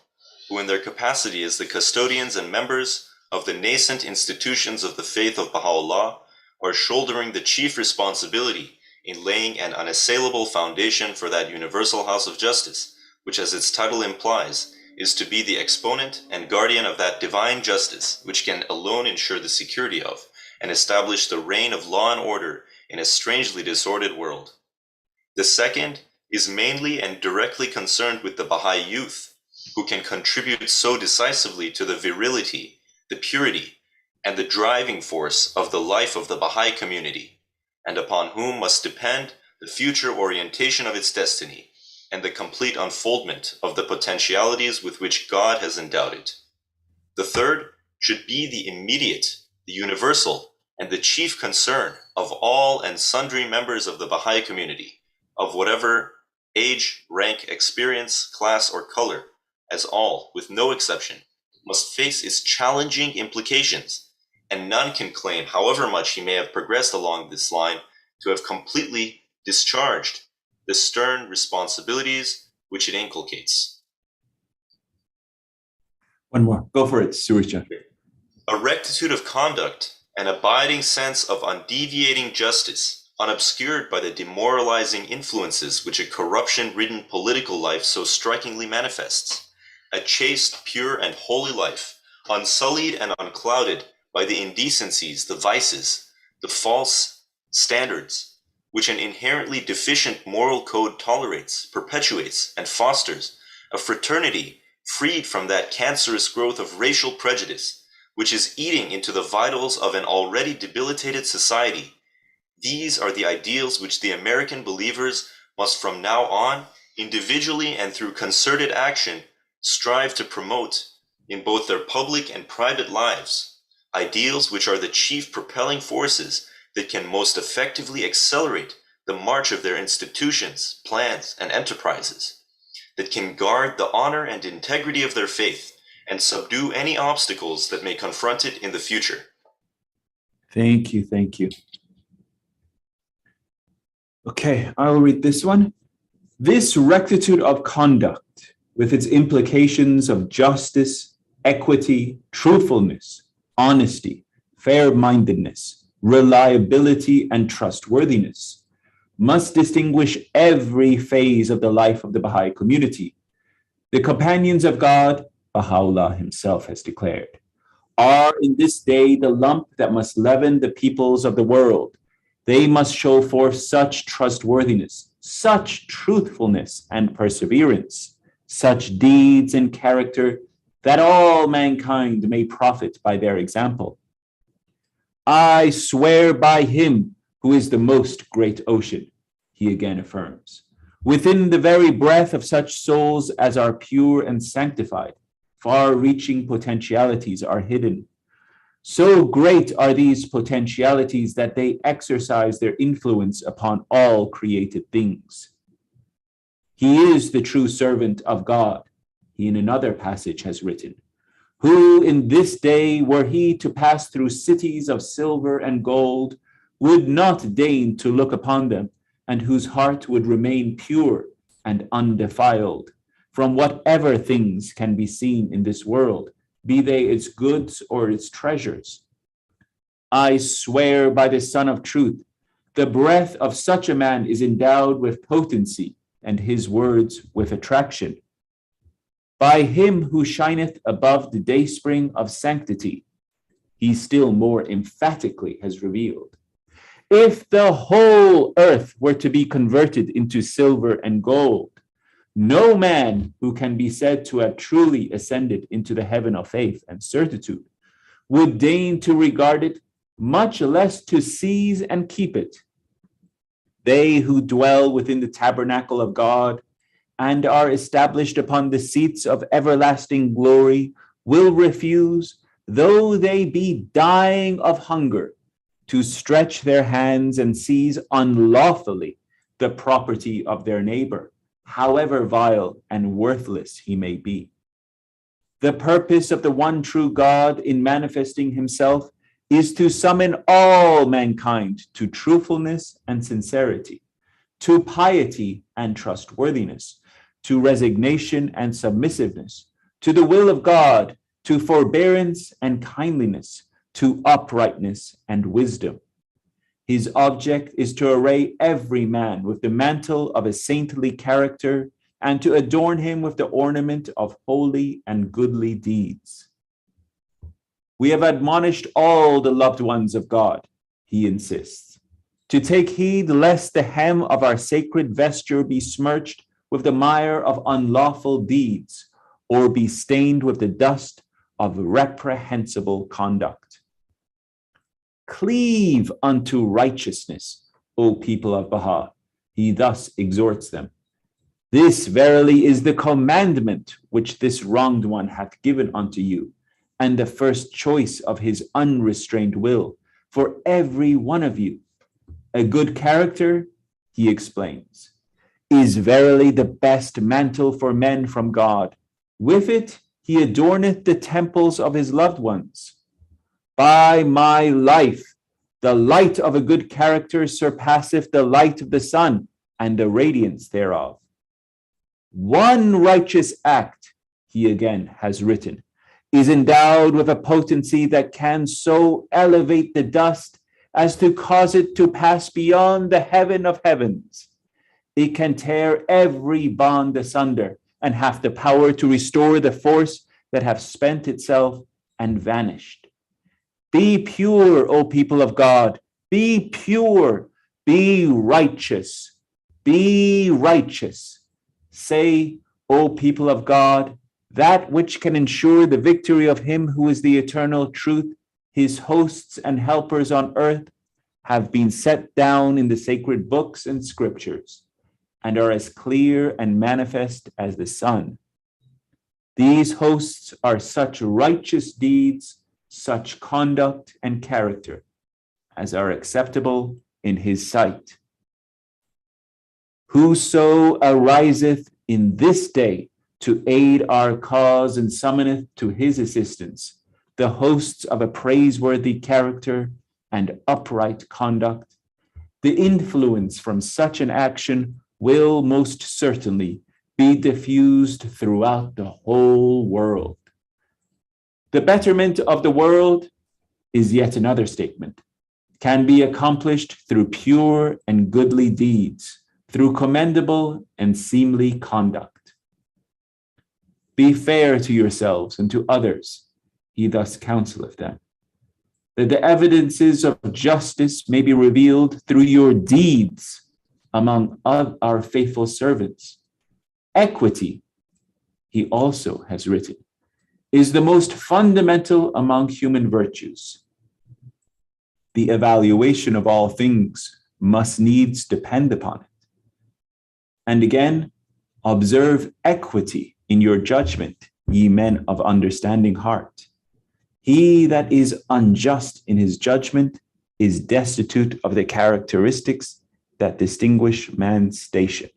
who in their capacity as the custodians and members of the nascent institutions of the faith of Baha'u'llah are shouldering the chief responsibility in laying an unassailable foundation for that universal house of justice, which, as its title implies, is to be the exponent and guardian of that divine justice which can alone ensure the security of and establish the reign of law and order in a strangely disordered world. The second is mainly and directly concerned with the Baha'i youth, who can contribute so decisively to the virility, the purity, and the driving force of the life of the Baha'i community, and upon whom must depend the future orientation of its destiny, and the complete unfoldment of the potentialities with which God has endowed it. The third should be the immediate, the universal, and the chief concern of all and sundry members of the Baha'i community, of whatever age, rank, experience, class, or color, as all, with no exception, must face its challenging implications, and none can claim, however much he may have progressed along this line, to have completely discharged the stern responsibilities which it inculcates. One more. Go for it, Surya. A rectitude of conduct, an abiding sense of undeviating justice, unobscured by the demoralizing influences which a corruption-ridden political life so strikingly manifests. A chaste, pure, and holy life, unsullied and unclouded by the indecencies, the vices, the false standards, which an inherently deficient moral code tolerates, perpetuates, and fosters, a fraternity freed from that cancerous growth of racial prejudice, which is eating into the vitals of an already debilitated society. These are the ideals which the American believers must from now on, individually and through concerted action, strive to promote in both their public and private lives, ideals which are the chief propelling forces that can most effectively accelerate the march of their institutions, plans, and enterprises, that can guard the honor and integrity of their faith and subdue any obstacles that may confront it in the future. Thank you, thank you. Okay, I'll read this one. This rectitude of conduct, with its implications of justice, equity, truthfulness, honesty, fair-mindedness, reliability, and trustworthiness, must distinguish every phase of the life of the Baha'i community. The companions of God, Baha'u'llah himself has declared, are in this day the lump that must leaven the peoples of the world. They must show forth such trustworthiness, such truthfulness and perseverance, such deeds and character that all mankind may profit by their example. I swear by him who is the most great ocean, he again affirms. Within the very breath of such souls as are pure and sanctified, far-reaching potentialities are hidden. So great are these potentialities that they exercise their influence upon all created things. He is the true servant of God, he in another passage has written, who in this day, were he to pass through cities of silver and gold, would not deign to look upon them, and whose heart would remain pure and undefiled from whatever things can be seen in this world, be they its goods or its treasures. I swear by the Son of Truth, the breath of such a man is endowed with potency, and his words with attraction. By him who shineth above the dayspring of sanctity, he still more emphatically has revealed. If the whole earth were to be converted into silver and gold, no man who can be said to have truly ascended into the heaven of faith and certitude would deign to regard it, much less to seize and keep it. They who dwell within the tabernacle of God and are established upon the seats of everlasting glory will refuse, though they be dying of hunger, to stretch their hands and seize unlawfully the property of their neighbor, however vile and worthless he may be. The purpose of the one true God in manifesting himself is to summon all mankind to truthfulness and sincerity, to piety and trustworthiness, to resignation and submissiveness, to the will of God, to forbearance and kindliness, to uprightness and wisdom. His object is to array every man with the mantle of a saintly character and to adorn him with the ornament of holy and goodly deeds. We have admonished all the loved ones of God, he insists, to take heed lest the hem of our sacred vesture be smirched with the mire of unlawful deeds or be stained with the dust of reprehensible conduct. Cleave unto righteousness, O people of Baha, he thus exhorts them. This verily is the commandment which this wronged one hath given unto you, and the first choice of his unrestrained will for every one of you. A good character, he explains, is verily the best mantle for men from God. With it he adorneth the temples of his loved ones. By my life, the light of a good character surpasseth the light of the sun and the radiance thereof. One righteous act, he again has written, is endowed with a potency that can so elevate the dust as to cause it to pass beyond the heaven of heavens. It can tear every bond asunder and hath the power to restore the force that hath spent itself and vanished. Be pure, O people of God, be pure, be righteous, be righteous. Say, O people of God, that which can ensure the victory of him who is the eternal truth, his hosts and helpers on earth, have been set down in the sacred books and scriptures, and are as clear and manifest as the sun. These hosts are such righteous deeds, such conduct and character, as are acceptable in his sight. Whoso ariseth in this day to aid our cause and summoneth to his assistance the hosts of a praiseworthy character and upright conduct, the influence from such an action will most certainly be diffused throughout the whole world. The betterment of the world is yet another statement, can be accomplished through pure and goodly deeds, through commendable and seemly conduct. Be fair to yourselves and to others, he thus counseleth them, that the evidences of justice may be revealed through your deeds among our faithful servants. Equity, he also has written, is the most fundamental among human virtues. The evaluation of all things must needs depend upon it. And again, observe equity in your judgment, ye men of understanding heart. He that is unjust in his judgment is destitute of the characteristics that distinguish man's station.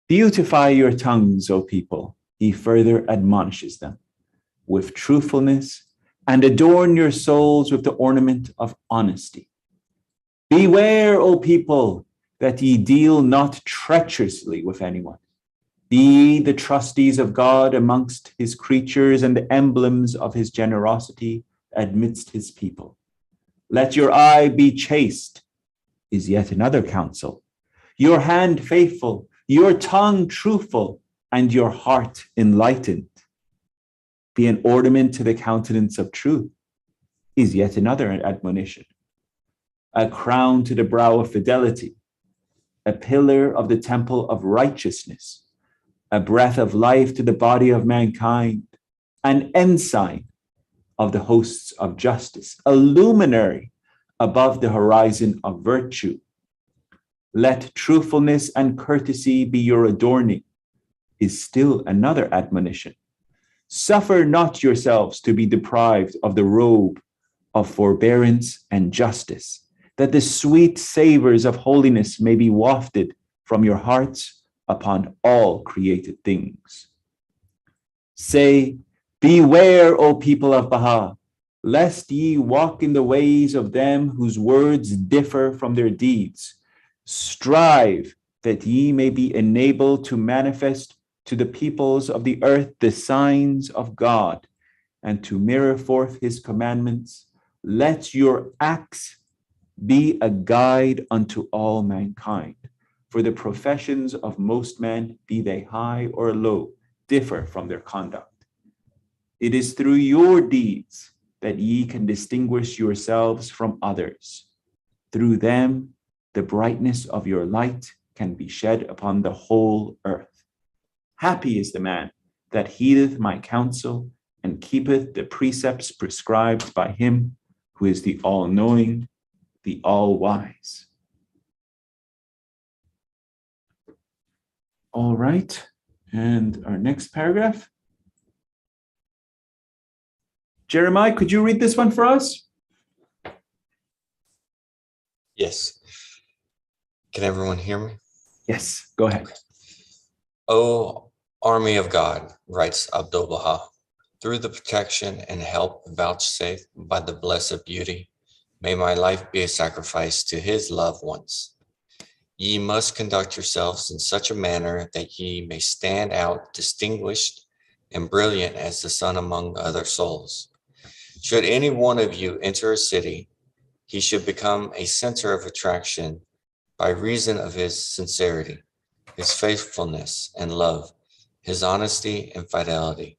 Beautify your tongues, O people, he further admonishes them, with truthfulness, and adorn your souls with the ornament of honesty. Beware, O people, that ye deal not treacherously with anyone. Be the trustees of God amongst his creatures and the emblems of his generosity amidst his people. Let your eye be chaste, is yet another counsel. Your hand faithful, your tongue truthful, and your heart enlightened. Be an ornament to the countenance of truth, is yet another admonition. A crown to the brow of fidelity, a pillar of the temple of righteousness, a breath of life to the body of mankind, an ensign of the hosts of justice, a luminary above the horizon of virtue. Let truthfulness and courtesy be your adorning, is still another admonition. Suffer not yourselves to be deprived of the robe of forbearance and justice, that the sweet savors of holiness may be wafted from your hearts upon all created things. Say, beware, O people of Baha, lest ye walk in the ways of them whose words differ from their deeds. Strive that ye may be enabled to manifest to the peoples of the earth the signs of God, and to mirror forth his commandments. Let your acts be a guide unto all mankind. For the professions of most men, be they high or low, differ from their conduct. It is through your deeds that ye can distinguish yourselves from others. Through them, the brightness of your light can be shed upon the whole earth. Happy is the man that heedeth my counsel and keepeth the precepts prescribed by him who is the all-knowing, the all-wise. All right. And our next paragraph. Jeremiah, could you read this one for us? Yes. Can everyone hear me? Yes, go ahead. O army of God, writes Abdu'l-Baha, through the protection and help vouchsafed by the blessed beauty, may my life be a sacrifice to his loved ones. Ye must conduct yourselves in such a manner that ye may stand out distinguished and brilliant as the sun among other souls. Should any one of you enter a city, he should become a center of attraction by reason of his sincerity, his faithfulness and love, his honesty and fidelity,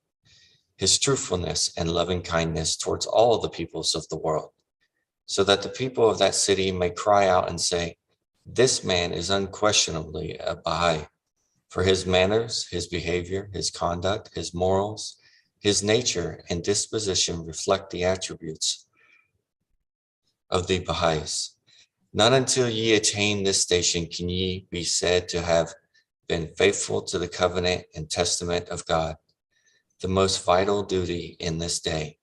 his truthfulness and loving kindness towards all the peoples of the world, so that the people of that city may cry out and say, this man is unquestionably a Baha'i, for his manners, his behavior, his conduct, his morals, his nature and disposition reflect the attributes of the Baha'is. Not until ye attain this station can ye be said to have been faithful to the covenant and testament of God, the most vital duty in this day.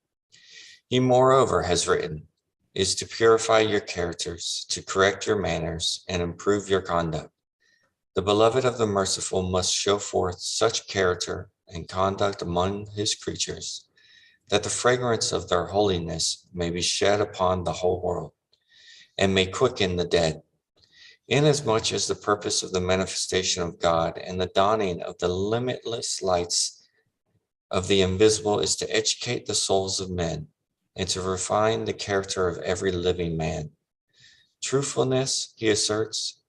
He moreover has written, is to purify your characters, to correct your manners, and improve your conduct. The beloved of the merciful must show forth such character and conduct among his creatures, that the fragrance of their holiness may be shed upon the whole world, and may quicken the dead. Inasmuch as the purpose of the manifestation of God and the dawning of the limitless lights of the invisible is to educate the souls of men, and to refine the character of every living man. Truthfulness, he asserts,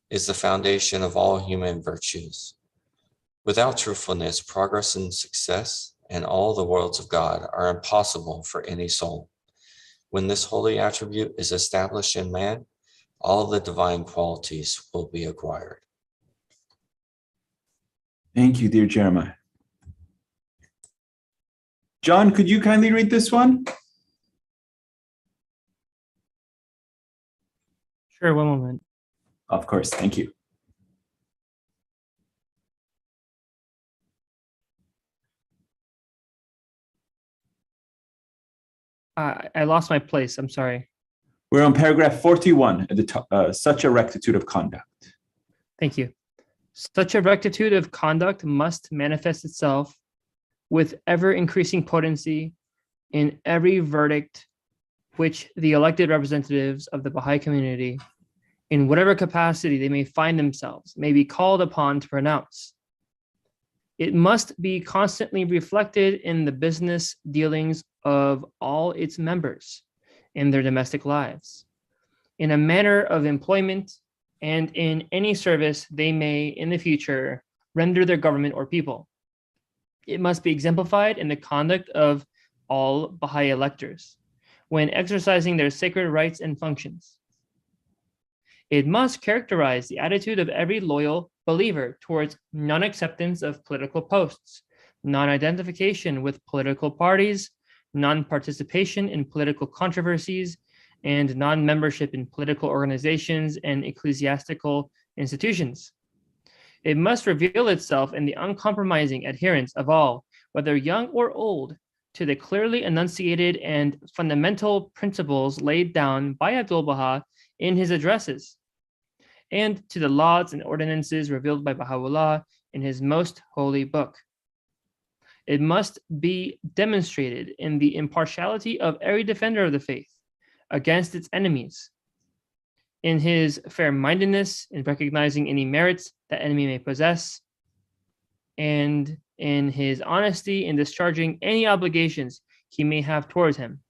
is the foundation of all human virtues. Without truthfulness, progress and success and all the worlds of God are impossible for any soul. When this holy attribute is established in man, all the divine qualities will be acquired. Thank you, dear Jeremiah. John, could you kindly read this one? Sure, one moment. Of course, thank you. I lost my place. I'm sorry. We're on paragraph 41 at the top, such a rectitude of conduct. Thank you. Such a rectitude of conduct must manifest itself with ever-increasing potency in every verdict which the elected representatives of the Baha'i community, in whatever capacity they may find themselves, may be called upon to pronounce. It must be constantly reflected in the business dealings of all its members in their domestic lives, in a manner of employment, and in any service they may in the future render their government or people. It must be exemplified in the conduct of all Baha'i electors when exercising their sacred rights and functions. It must characterize the attitude of every loyal believer towards non-acceptance of political posts, non-identification with political parties, non-participation in political controversies, and non-membership in political organizations and ecclesiastical institutions. It must reveal itself in the uncompromising adherence of all, whether young or old, to the clearly enunciated and fundamental principles laid down by Abdu'l-Baha in his addresses, and to the laws and ordinances revealed by Baha'u'llah in his most holy book. It must be demonstrated in the impartiality of every defender of the faith against its enemies, in his fair-mindedness in recognizing any merits that enemy may possess, and in his honesty in discharging any obligations he may have towards him.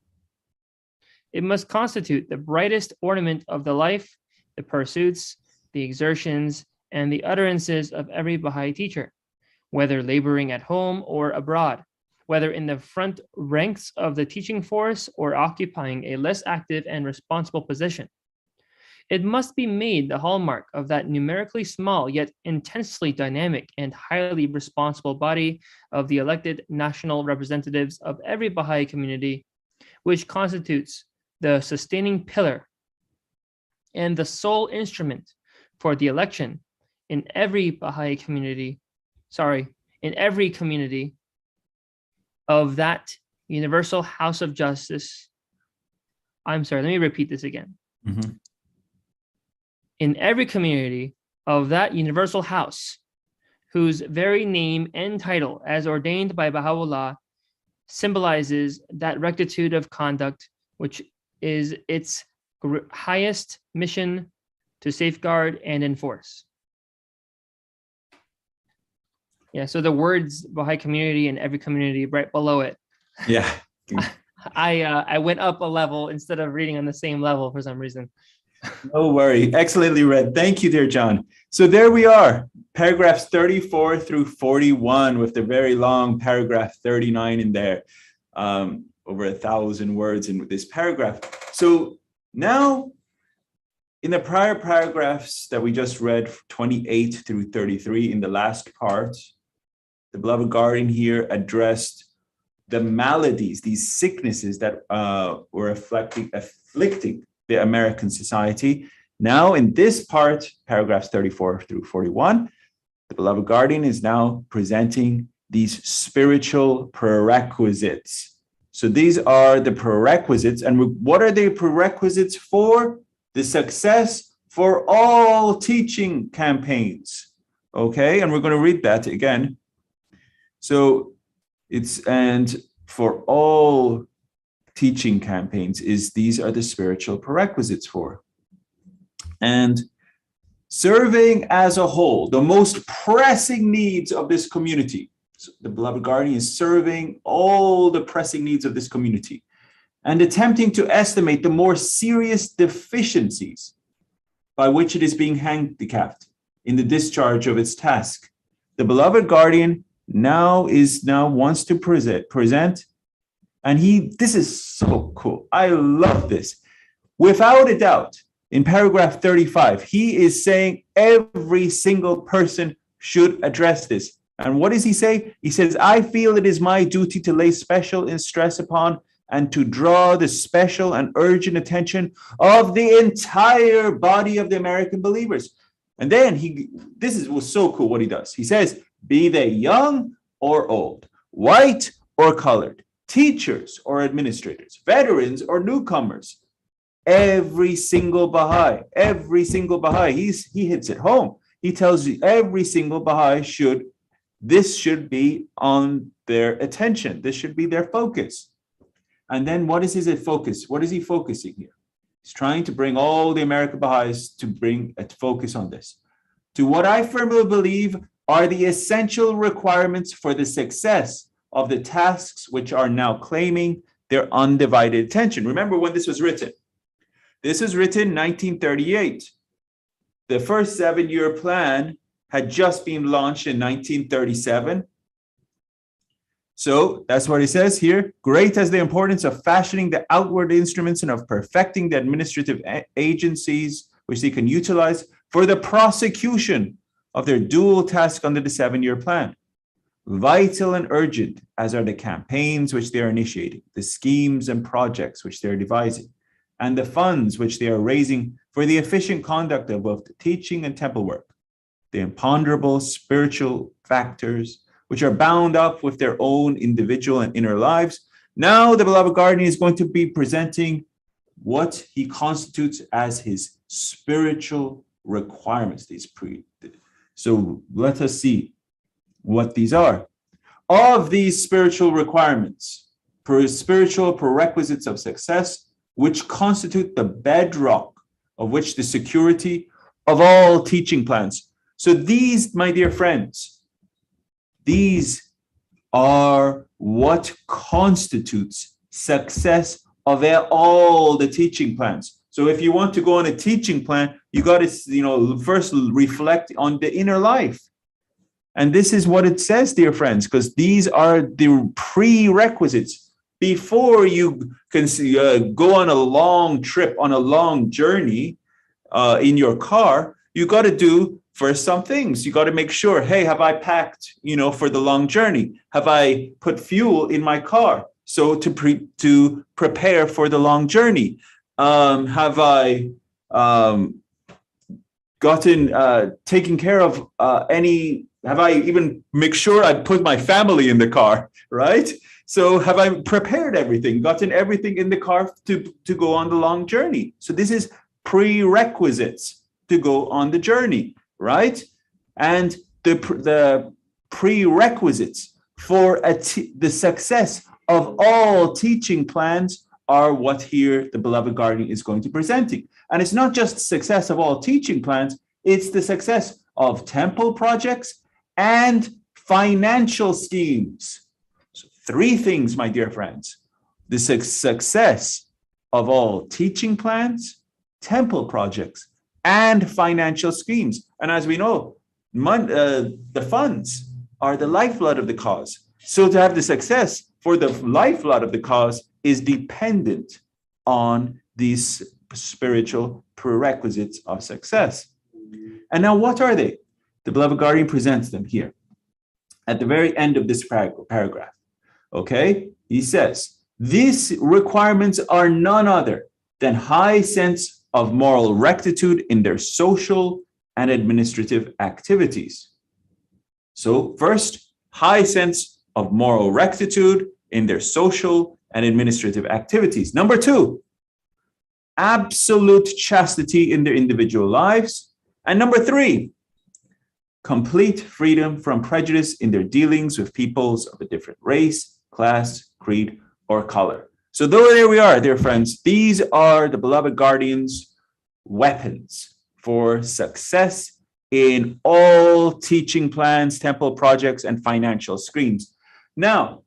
It must constitute the brightest ornament of the life, the pursuits, the exertions, and the utterances of every Baha'i teacher, whether laboring at home or abroad, whether in the front ranks of the teaching force or occupying a less active and responsible position. It must be made the hallmark of that numerically small yet intensely dynamic and highly responsible body of the elected national representatives of every Baha'i community, which constitutes the sustaining pillar and the sole instrument for the election in every Baha'i community, in every community of that universal house of justice. I'm sorry, let me repeat this again. Mhm. In every community of that universal house, whose very name and title, as ordained by Baha'u'llah, symbolizes that rectitude of conduct, which is its highest mission to safeguard and enforce. Yeah, so the words Baha'i community and every community right below it. Yeah. I went up a level instead of reading on the same level for some reason. No worry. Excellently read. Thank you, dear John. So there we are, paragraphs 34 through 41 with the very long paragraph 39 in there, over 1,000 words in this paragraph. So now in the prior paragraphs that we just read, 28 through 33, in the last part, the beloved guardian here addressed the maladies, these sicknesses that were afflicting the American society. Now in this part, paragraphs 34 through 41, the beloved guardian is now presenting these spiritual prerequisites. So these are the prerequisites. And what are the prerequisites for? The success for all teaching campaigns. Okay, and we're going to read that again. So and for all teaching campaigns these are the spiritual prerequisites for. And serving as a whole, the most pressing needs of this community. So the beloved guardian is serving all the pressing needs of this community and attempting to estimate the more serious deficiencies by which it is being handicapped in the discharge of its task. The beloved guardian now wants to present, and this is so cool. I love this. Without a doubt, in paragraph 35, he is saying every single person should address this. And what does he say? He says, I feel it is my duty to lay special stress upon and to draw the special and urgent attention of the entire body of the American believers. And then was so cool what he does. He says, be they young or old, white or colored, teachers or administrators, veterans or newcomers, every single Baha'i, he hits it home. He tells you every single Baha'i this should be on their attention. This should be their focus. And then what is his focus? What is he focusing here? He's trying to bring all the American Baha'is to bring a focus on this. To what I firmly believe are the essential requirements for the success of the tasks which are now claiming their undivided attention. Remember when this was written? This was written in 1938. The first 7-year plan had just been launched in 1937. So that's what he says here. Great as the importance of fashioning the outward instruments and of perfecting the administrative agencies which they can utilize for the prosecution of their dual task under the 7-year plan. Vital and urgent as are the campaigns which they are initiating, the schemes and projects which they are devising, and the funds which they are raising for the efficient conduct of both the teaching and temple work, the imponderable spiritual factors which are bound up with their own individual and inner lives. Now the beloved guardian is going to be presenting what he constitutes as his spiritual requirements. So let us see what these are. Of these spiritual requirements, spiritual prerequisites of success, which constitute the bedrock of which the security of all teaching plans. So these, my dear friends, these are what constitutes success of all the teaching plans. So if you want to go on a teaching plan, you got to, first reflect on the inner life. And this is what it says, dear friends, because these are the prerequisites. Before you can go on a long trip, on a long journey in your car, you got to do first some things. You got to make sure, hey, have I packed, for the long journey? Have I put fuel in my car? So to prepare for the long journey. Have I got taken care of have I even make sure I put my family in the car, right? So have I prepared everything, gotten everything in the car to go on the long journey? So this is prerequisites to go on the journey, right? And the prerequisites for the success of all teaching plans are what here the beloved guardian is going to presenting. And it's not just success of all teaching plans, it's the success of temple projects and financial schemes. So 3 things, my dear friends: the success of all teaching plans, temple projects, and financial schemes. And as we know, the funds are the lifeblood of the cause. So to have the success for the lifeblood of the cause is dependent on these spiritual prerequisites of success. And now what are they? The beloved guardian presents them here at the very end of this paragraph. Okay, he says, these requirements are none other than high sense of moral rectitude in their social and administrative activities. So first, high sense of moral rectitude in their social and administrative activities. Number 2, absolute chastity in their individual lives. And number 3, complete freedom from prejudice in their dealings with peoples of a different race, class, creed, or color. So there we are, dear friends. These are the beloved guardian's weapons for success in all teaching plans, temple projects, and financial schemes. Now,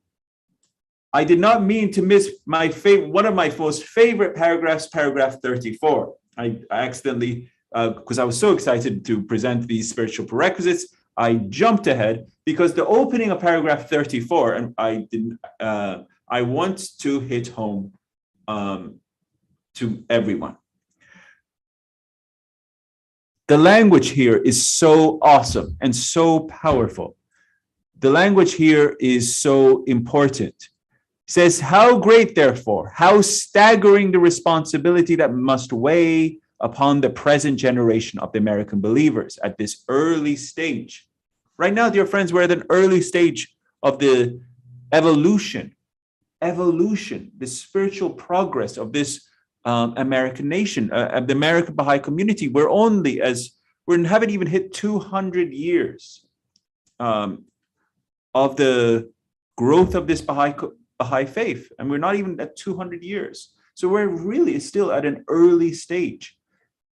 I did not mean to miss one of my most favorite paragraphs, paragraph 34. I accidentally, because I was so excited to present these spiritual prerequisites, I jumped ahead because the opening of paragraph 34, and I want to hit home to everyone. The language here is so awesome and so powerful. The language here is so important. It says, how great, therefore, how staggering the responsibility that must weigh upon the present generation of the American believers at this early stage. Right now, dear friends, we're at an early stage of the evolution, the spiritual progress of this American nation, of the American Baha'i community. We haven't even hit 200 years of the growth of this Baha'i faith, and we're not even at 200 years. So we're really still at an early stage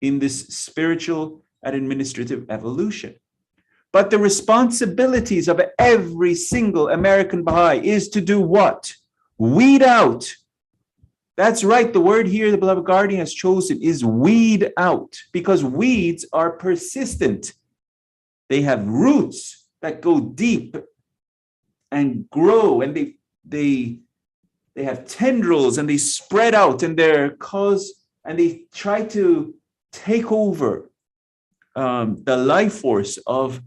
in this spiritual and administrative evolution. But the responsibilities of every single American Baha'i is to do what? Weed out. That's right. The word here the beloved guardian has chosen is weed out, because weeds are persistent. They have roots that go deep and grow, and they have tendrils, and they spread out, and they try to take over the life force of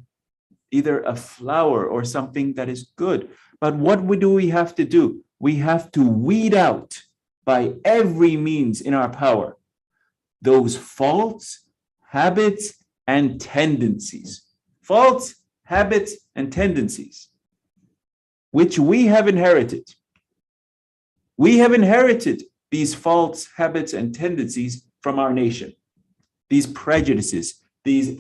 either a flower or something that is good. But what do we have to do? We have to weed out by every means in our power those faults, habits, and tendencies. Faults, habits, and tendencies, which we have inherited. We have inherited these faults, habits, and tendencies from our nation. These prejudices, these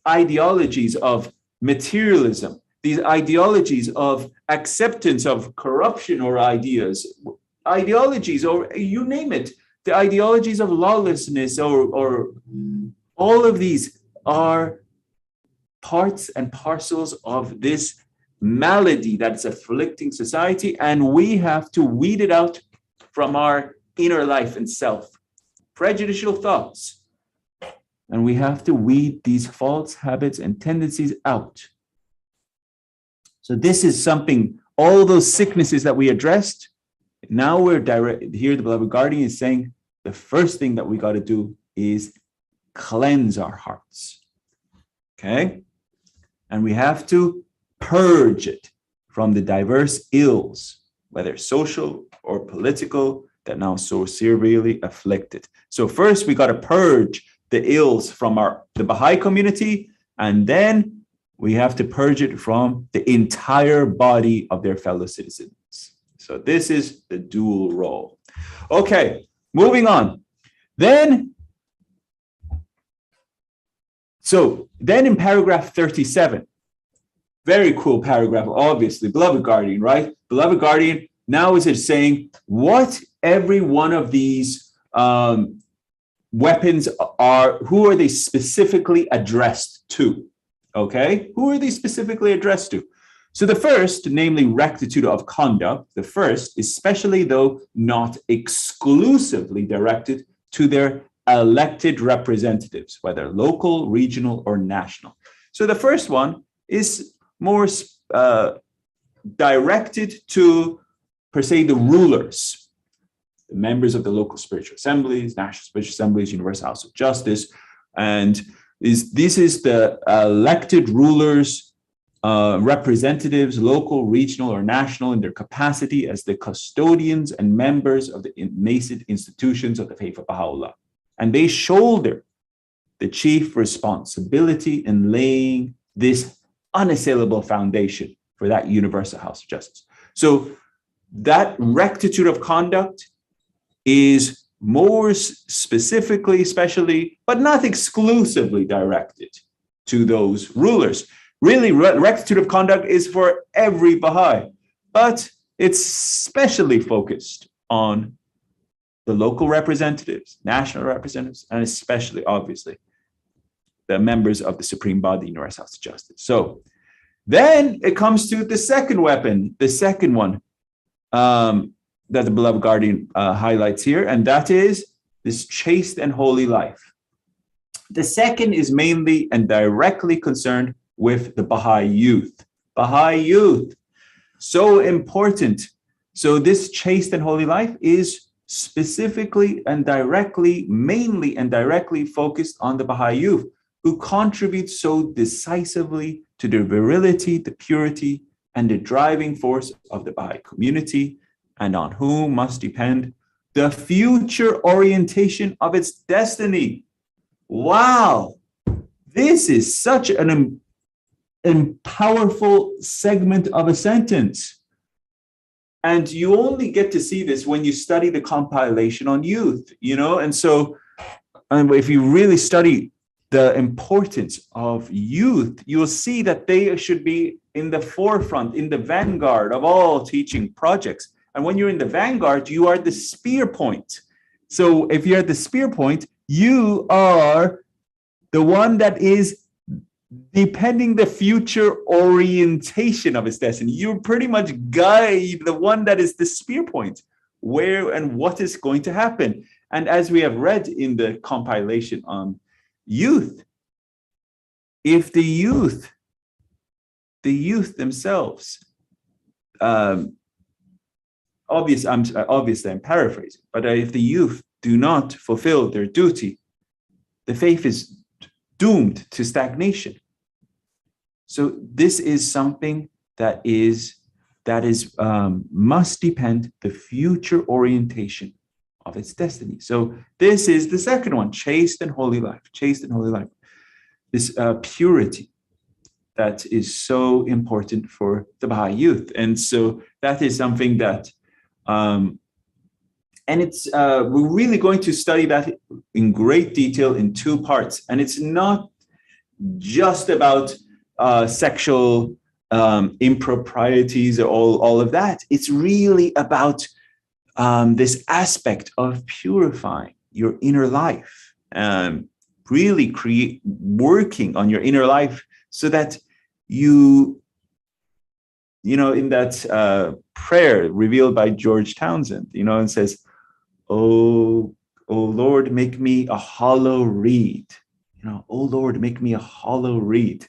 ideologies of materialism, these ideologies of acceptance of corruption or ideologies, or you name it, the ideologies of lawlessness, or all of these are parts and parcels of this malady that's afflicting society, and we have to weed it out from our inner life and self. Prejudicial thoughts. And we have to weed these false habits and tendencies out. So this is something, all those sicknesses that we addressed, now we're here the beloved guardian is saying the first thing that we got to do is cleanse our hearts. Okay? And we have to purge it from the diverse ills, whether social or political, that now so severely afflict it. So first we got to purge the ills from the Baha'i community, and then we have to purge it from the entire body of their fellow citizens. So this is the dual role. Okay, moving on. Then in paragraph 37, very cool paragraph, obviously, beloved guardian, right? Beloved guardian, now is it saying what every one of these weapons are, who are they specifically addressed to? Okay, who are they specifically addressed to? So the first, namely rectitude of conduct, the first, especially though not exclusively directed to their elected representatives, whether local, regional, or national. So the first one is more directed to, per se, the rulers, the members of the local spiritual assemblies, national spiritual assemblies, Universal House of Justice, and this is the elected rulers, representatives, local, regional, or national, in their capacity as the custodians and members of the nascent institutions of the faith of Baha'u'llah. And they shoulder the chief responsibility in laying this unassailable foundation for that Universal House of Justice. So that rectitude of conduct is more specifically, especially, but not exclusively directed to those rulers. Really, rectitude of conduct is for every Baha'i, but it's specially focused on the local representatives, national representatives, and especially, obviously, the members of the Supreme Body, Universal House of Justice. So then it comes to the second weapon, the second one that the beloved guardian highlights here, and that is this chaste and holy life. The second is mainly and directly concerned with the Baha'i youth. Baha'i youth, so important. So this chaste and holy life is specifically and directly, mainly and directly focused on the Baha'i youth, who contribute so decisively to the virility, the purity, and the driving force of the Baha'i community, and on whom must depend the future orientation of its destiny. Wow, this is such an powerful segment of a sentence. And you only get to see this when you study the compilation on youth, and so if you really study the importance of youth, you'll see that they should be in the forefront, in the vanguard of all teaching projects. And when you're in the vanguard, you are the spear point. So if you're at the spear point, you are the one that is depending the future orientation of its destiny. You pretty much guide the one that is the spear point, where and what is going to happen. And as we have read in the compilation on youth, if the youth themselves, obviously I'm paraphrasing, but if the youth do not fulfill their duty, the faith is doomed to stagnation. So this is something that must depend the future orientation of its destiny. So this is the second one, chaste and holy life, chaste and holy life. This purity that is so important for the Baha'i youth. And so that is something that, and it's, we're really going to study that in great detail in two parts. And it's not just about sexual improprieties or all of that. It's really about this aspect of purifying your inner life, really working on your inner life so that you know, in that prayer revealed by George Townsend, you know, it says, oh Lord, make me a hollow reed. You know, oh Lord, make me a hollow reed.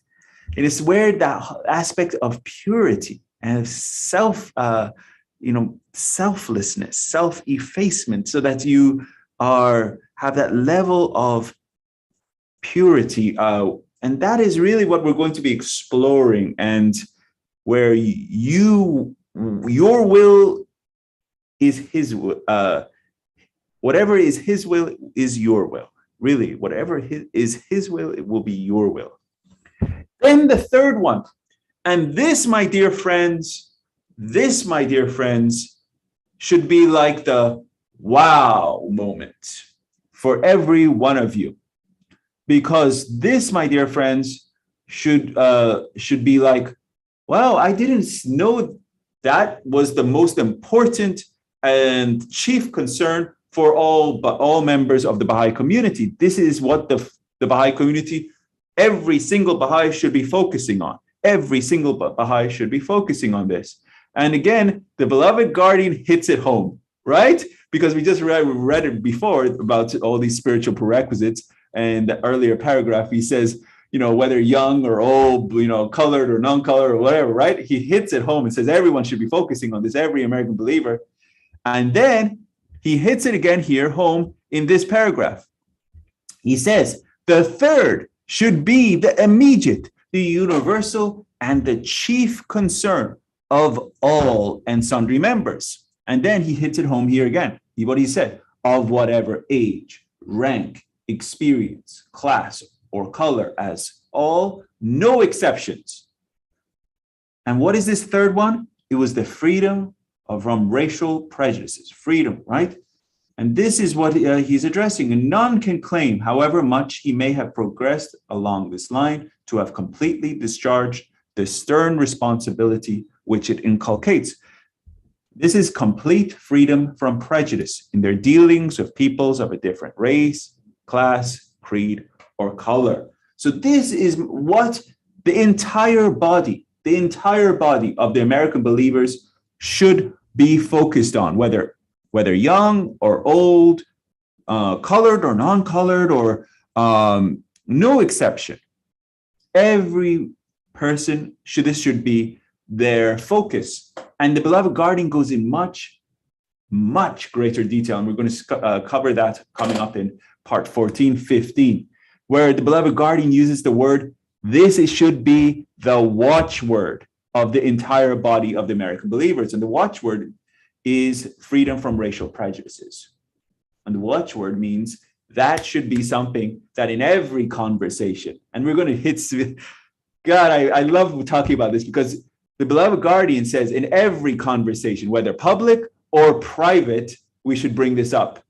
It is where that aspect of purity and selflessness, self-effacement, so that you have that level of purity. And that is really what we're going to be exploring, and where your will is his will. Whatever is his will is your will. Really, whatever is his will, it will be your will. Then the third one, and this, my dear friends, should be like the wow moment for every one of you. Because this, my dear friends, should be like, wow, I didn't know that was the most important and chief concern for all members of the Baha'i community. This is what the Baha'i community, every single Baha'i should be focusing on. Every single Baha'i should be focusing on this. And again, the beloved guardian hits it home, right? Because we just read it before about all these spiritual prerequisites. And the earlier paragraph, he says, whether young or old, colored or non-colored or whatever, right? He hits it home and says everyone should be focusing on this, every American believer. And then he hits it again here home in this paragraph. He says, the third should be the immediate, the universal, and the chief concern of all and sundry members. And then he hits it home here again. What he said, of whatever age, rank, experience, class, or color, as all, no exceptions. And what is this third one? It was the freedom from racial prejudices. Freedom, right? And this is what he's addressing. And none can claim, however much he may have progressed along this line, to have completely discharged the stern responsibility which it inculcates. This is complete freedom from prejudice in their dealings with peoples of a different race, class, creed, or color. So this is what the entire body of the American believers should be focused on, whether young or old, colored or non-colored, or no exception. Every person should be their focus. And the beloved guardian goes in much, much greater detail. And we're going to cover that coming up in part 14, 15, where the beloved guardian uses the word, should be the watchword of the entire body of the American believers. And the watchword is freedom from racial prejudices. And the watchword means that should be something that in every conversation, and we're going to hit, God, I love talking about this, because the beloved guardian says in every conversation, whether public or private, we should bring this up.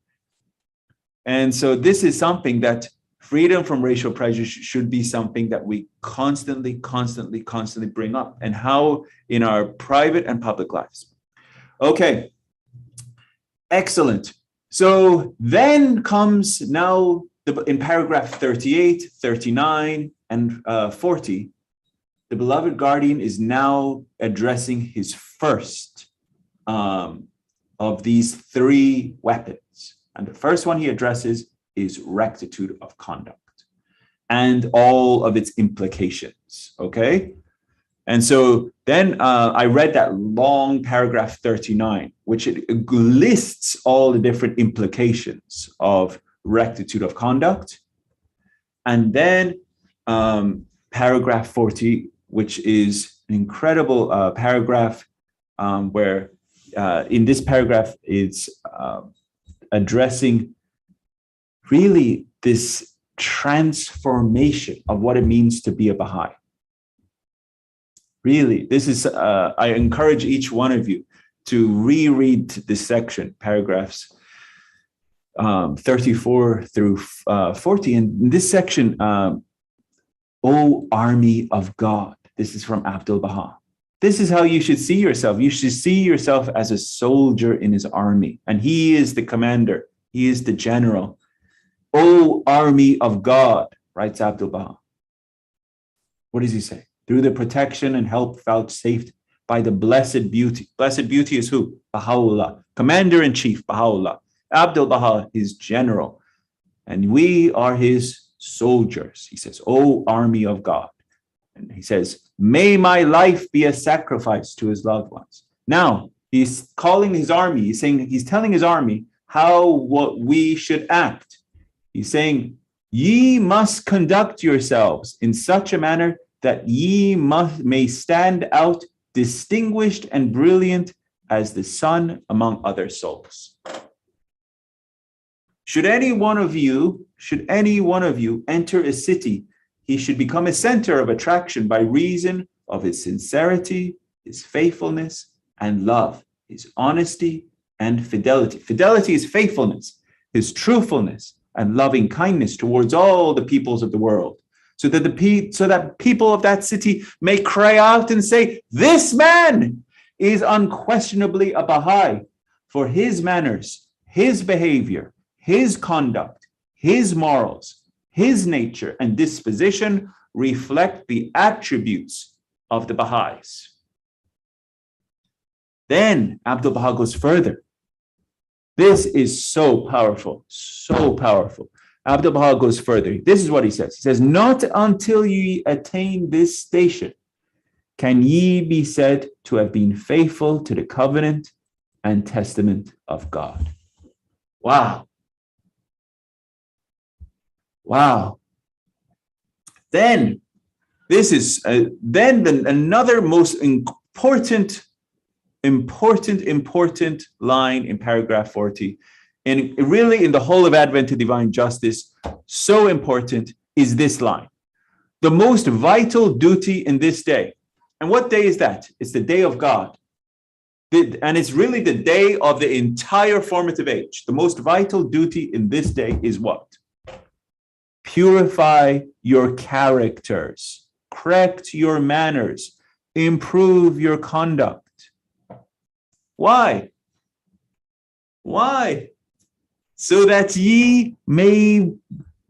And so this is something that freedom from racial prejudice should be something that we constantly bring up, and how in our private and public lives. Okay, excellent. So then comes now in paragraph 38, 39, and 40, the beloved guardian is now addressing his first of these three weapons. And the first one he addresses is rectitude of conduct and all of its implications, okay? And so then I read that long paragraph 39, which it lists all the different implications of rectitude of conduct. And then paragraph 40, which is an incredible paragraph where in this paragraph it's addressing really this transformation of what it means to be a Baha'i. Really, this is, I encourage each one of you to reread this section, paragraphs 34 through 40. And in this section, O army of God, this is from Abdul Baha. This is how you should see yourself. You should see yourself as a soldier in his army. And he is the commander. He is the general. O army of God, writes Abdul Baha. What does he say? Through the protection and help vouchsafed by the blessed beauty. Blessed beauty is who? Baha'u'llah. Commander-in-chief, Baha'u'llah. Abdul Baha, his general. And we are his soldiers. He says, O army of God. And he says, may my life be a sacrifice to his loved ones. Now, he's calling his army. He's saying, he's telling his army what we should act. He's saying, ye must conduct yourselves in such a manner that ye may stand out distinguished and brilliant as the sun among other souls. Should any one of you enter a city, he should become a center of attraction by reason of his sincerity, his faithfulness, and love, his honesty and fidelity. Fidelity is faithfulness, his truthfulness, and loving kindness towards all the peoples of the world, so that people of that city may cry out and say, this man is unquestionably a Baha'i, for his manners, his behavior, his conduct, his morals, his nature and disposition reflect the attributes of the Baha'is. Then Abdul Baha goes further. This is so powerful, so powerful. Abdul Baha goes further. This is what he says. He says, not until ye attain this station can ye be said to have been faithful to the covenant and testament of God. Wow. Wow. Then this is another most important line in paragraph 40. And really in the whole of Advent to Divine Justice, so important is this line. The most vital duty in this day. And what day is that? It's the day of God. And it's really the day of the entire formative age. The most vital duty in this day is what? Purify your characters, correct your manners, improve your conduct. Why? Why? So that ye may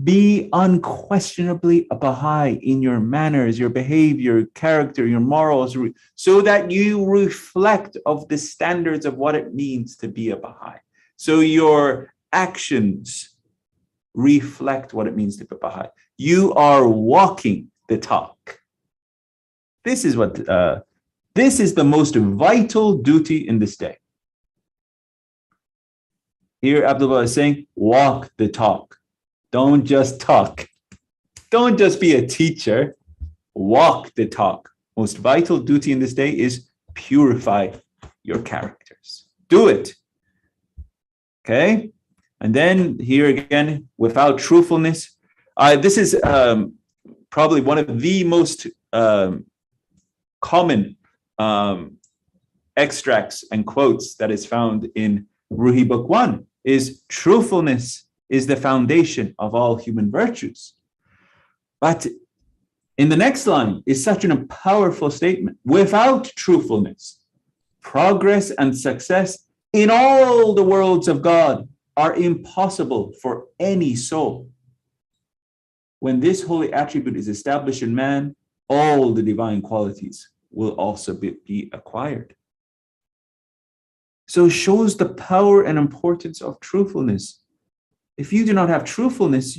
be unquestionably a Baha'i in your manners, your behavior, character, your morals, so that you reflect of the standards of what it means to be a Baha'i. So your actions reflect what it means to be a Baha'i. You are walking the talk. This is the most vital duty in this day. Here Abdullah is saying, walk the talk. Don't just talk. Don't just be a teacher. Walk the talk. Most vital duty in this day is purify your characters. Do it. Okay? And then here again, without truthfulness. This is probably one of the most common extracts and quotes that is found in Ruhi Book 1 is truthfulness is the foundation of all human virtues. But in the next line is such a powerful statement. Without truthfulness, progress and success in all the worlds of God are impossible for any soul. When this holy attribute is established in man, all the divine qualities will also be acquired. So it shows the power and importance of truthfulness. If you do not have truthfulness,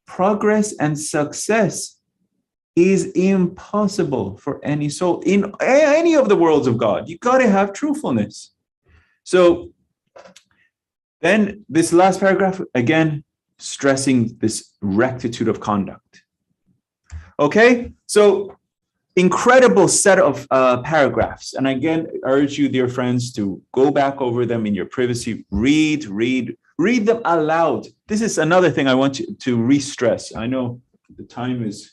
progress and success is impossible for any soul in any of the worlds of God. You got to have truthfulness. So then this last paragraph, again, stressing this rectitude of conduct. Okay, so incredible set of paragraphs. And again, urge you, dear friends, to go back over them in your privacy, read them aloud. This is another thing I want you to re-stress. I know the time is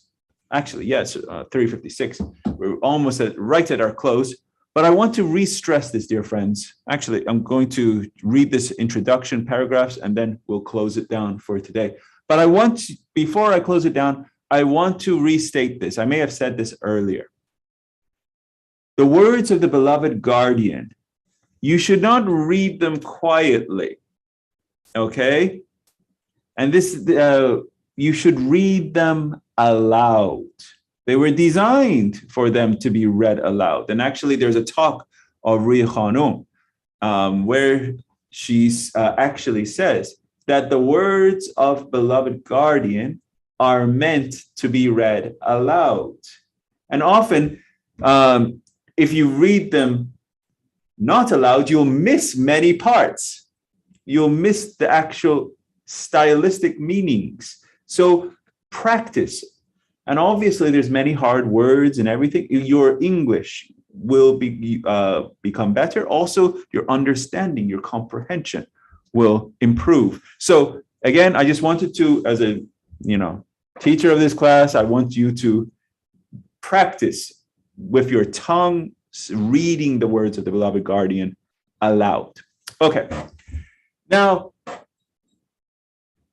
actually, yes, 3:56. We're almost right at our close, but I want to re-stress this, dear friends. Actually, I'm going to read this introduction paragraphs and then we'll close it down for today. But before I close it down, I want to restate this. I may have said this earlier. The words of the beloved guardian, you should not read them quietly, okay? And this, you should read them aloud. They were designed for them to be read aloud. And actually, there's a talk of Ruhi Khanum where she actually says that the words of beloved guardian are meant to be read aloud. And often, if you read them not aloud, you'll miss many parts. You'll miss the actual stylistic meanings. So practice. And obviously, there's many hard words and everything. Your English will become better. Also, your understanding, your comprehension will improve. So again, I just wanted to, as a teacher of this class, I want you to practice with your tongue reading the words of the beloved guardian aloud. Okay. Now,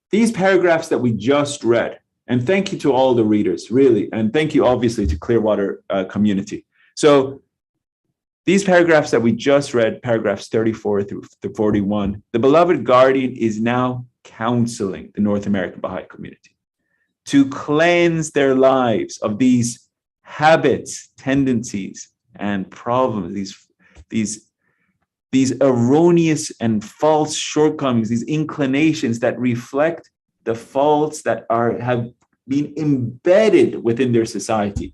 these paragraphs that we just read, and thank you to all the readers, really, and thank you obviously to Clearwater community. So these paragraphs that we just read, paragraphs 34 through 41, the beloved guardian is now counseling the North American Baha'i community to cleanse their lives of these habits, tendencies, and problems, these erroneous and false shortcomings, these inclinations that reflect the faults that have been embedded within their society.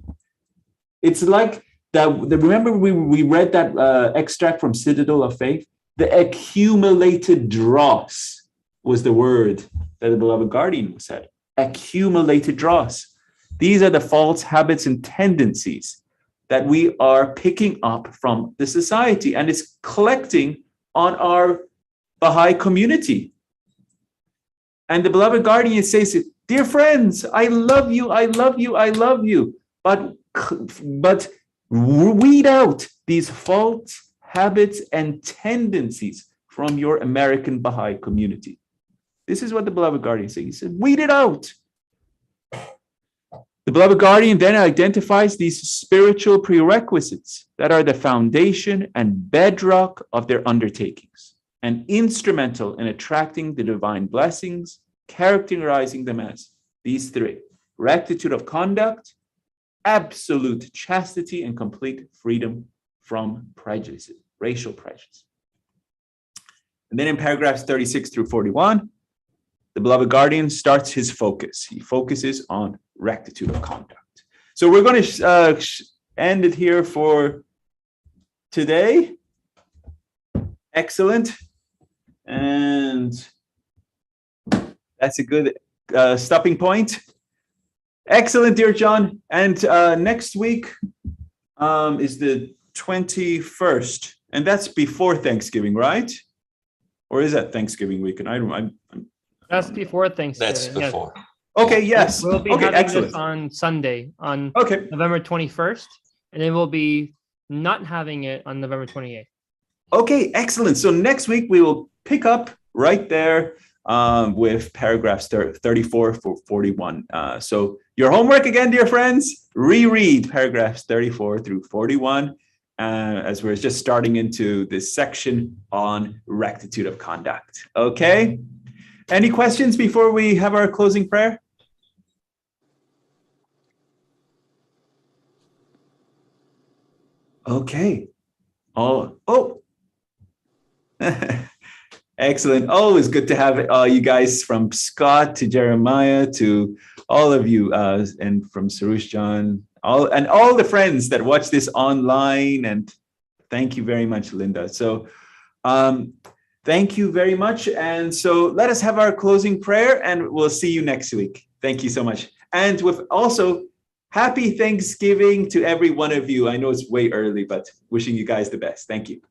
It's like that. Remember, we read that extract from Citadel of Faith. The accumulated dross was the word that the beloved guardian said. Accumulated dross. These are the false habits and tendencies that we are picking up from the society, and it's collecting on our Baha'i community. And the beloved guardian says, dear friends, I love you, I love you, I love you. But weed out these false habits and tendencies from your American Baha'i community. This is what the beloved guardian says. He said, weed it out. The beloved guardian then identifies these spiritual prerequisites that are the foundation and bedrock of their undertakings, and instrumental in attracting the divine blessings, characterizing them as these three: rectitude of conduct, absolute chastity, and complete freedom from prejudice, racial prejudice. And then in paragraphs 36 through 41, the beloved guardian starts his focus. He focuses on rectitude of conduct. So we're going to end it here for today. Excellent. And that's a good stopping point. Excellent, dear John. And next week is the 21st. And that's before Thanksgiving, right? Or is that Thanksgiving week? And that's before Thanksgiving. That's before. Yes. Okay, yes. We'll be having this on Sunday, on November 21st, and then we'll be not having it on November 28th. Okay, excellent. So next week we will pick up right there with paragraphs 34 for 41. So your homework again, dear friends, reread paragraphs 34 through 41 as we're just starting into this section on rectitude of conduct. Okay? Any questions before we have our closing prayer? Okay. Excellent. Always good to have you guys, from Scott to Jeremiah to all of you, and from Sarush John, all the friends that watch this online. And thank you very much, Linda. So thank you very much. And so let us have our closing prayer, and we'll see you next week. Thank you so much. And with also happy Thanksgiving to every one of you. I know it's way early, but wishing you guys the best. Thank you.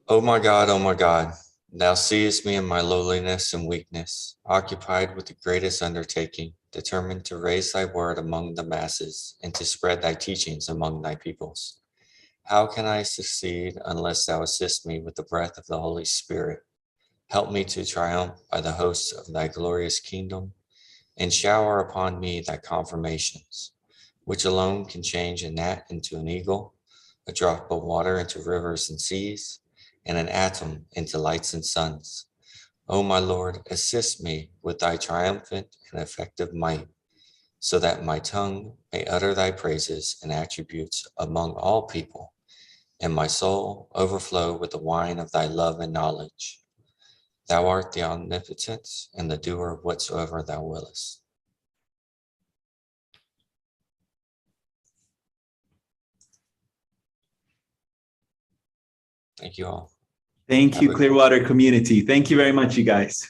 O my God, thou seest me in my lowliness and weakness, occupied with the greatest undertaking, determined to raise thy word among the masses and to spread thy teachings among thy peoples. How can I succeed unless thou assist me with the breath of the Holy Spirit? Help me to triumph by the hosts of thy glorious kingdom, and shower upon me thy confirmations, which alone can change a gnat into an eagle, a drop of water into rivers and seas, and an atom into lights and suns. O my Lord, assist me with thy triumphant and effective might, so that my tongue may utter thy praises and attributes among all people, and my soul overflow with the wine of thy love and knowledge. Thou art the omnipotent and the doer of whatsoever thou willest. Thank you all. Thank you, Clearwater community. Thank you very much, you guys.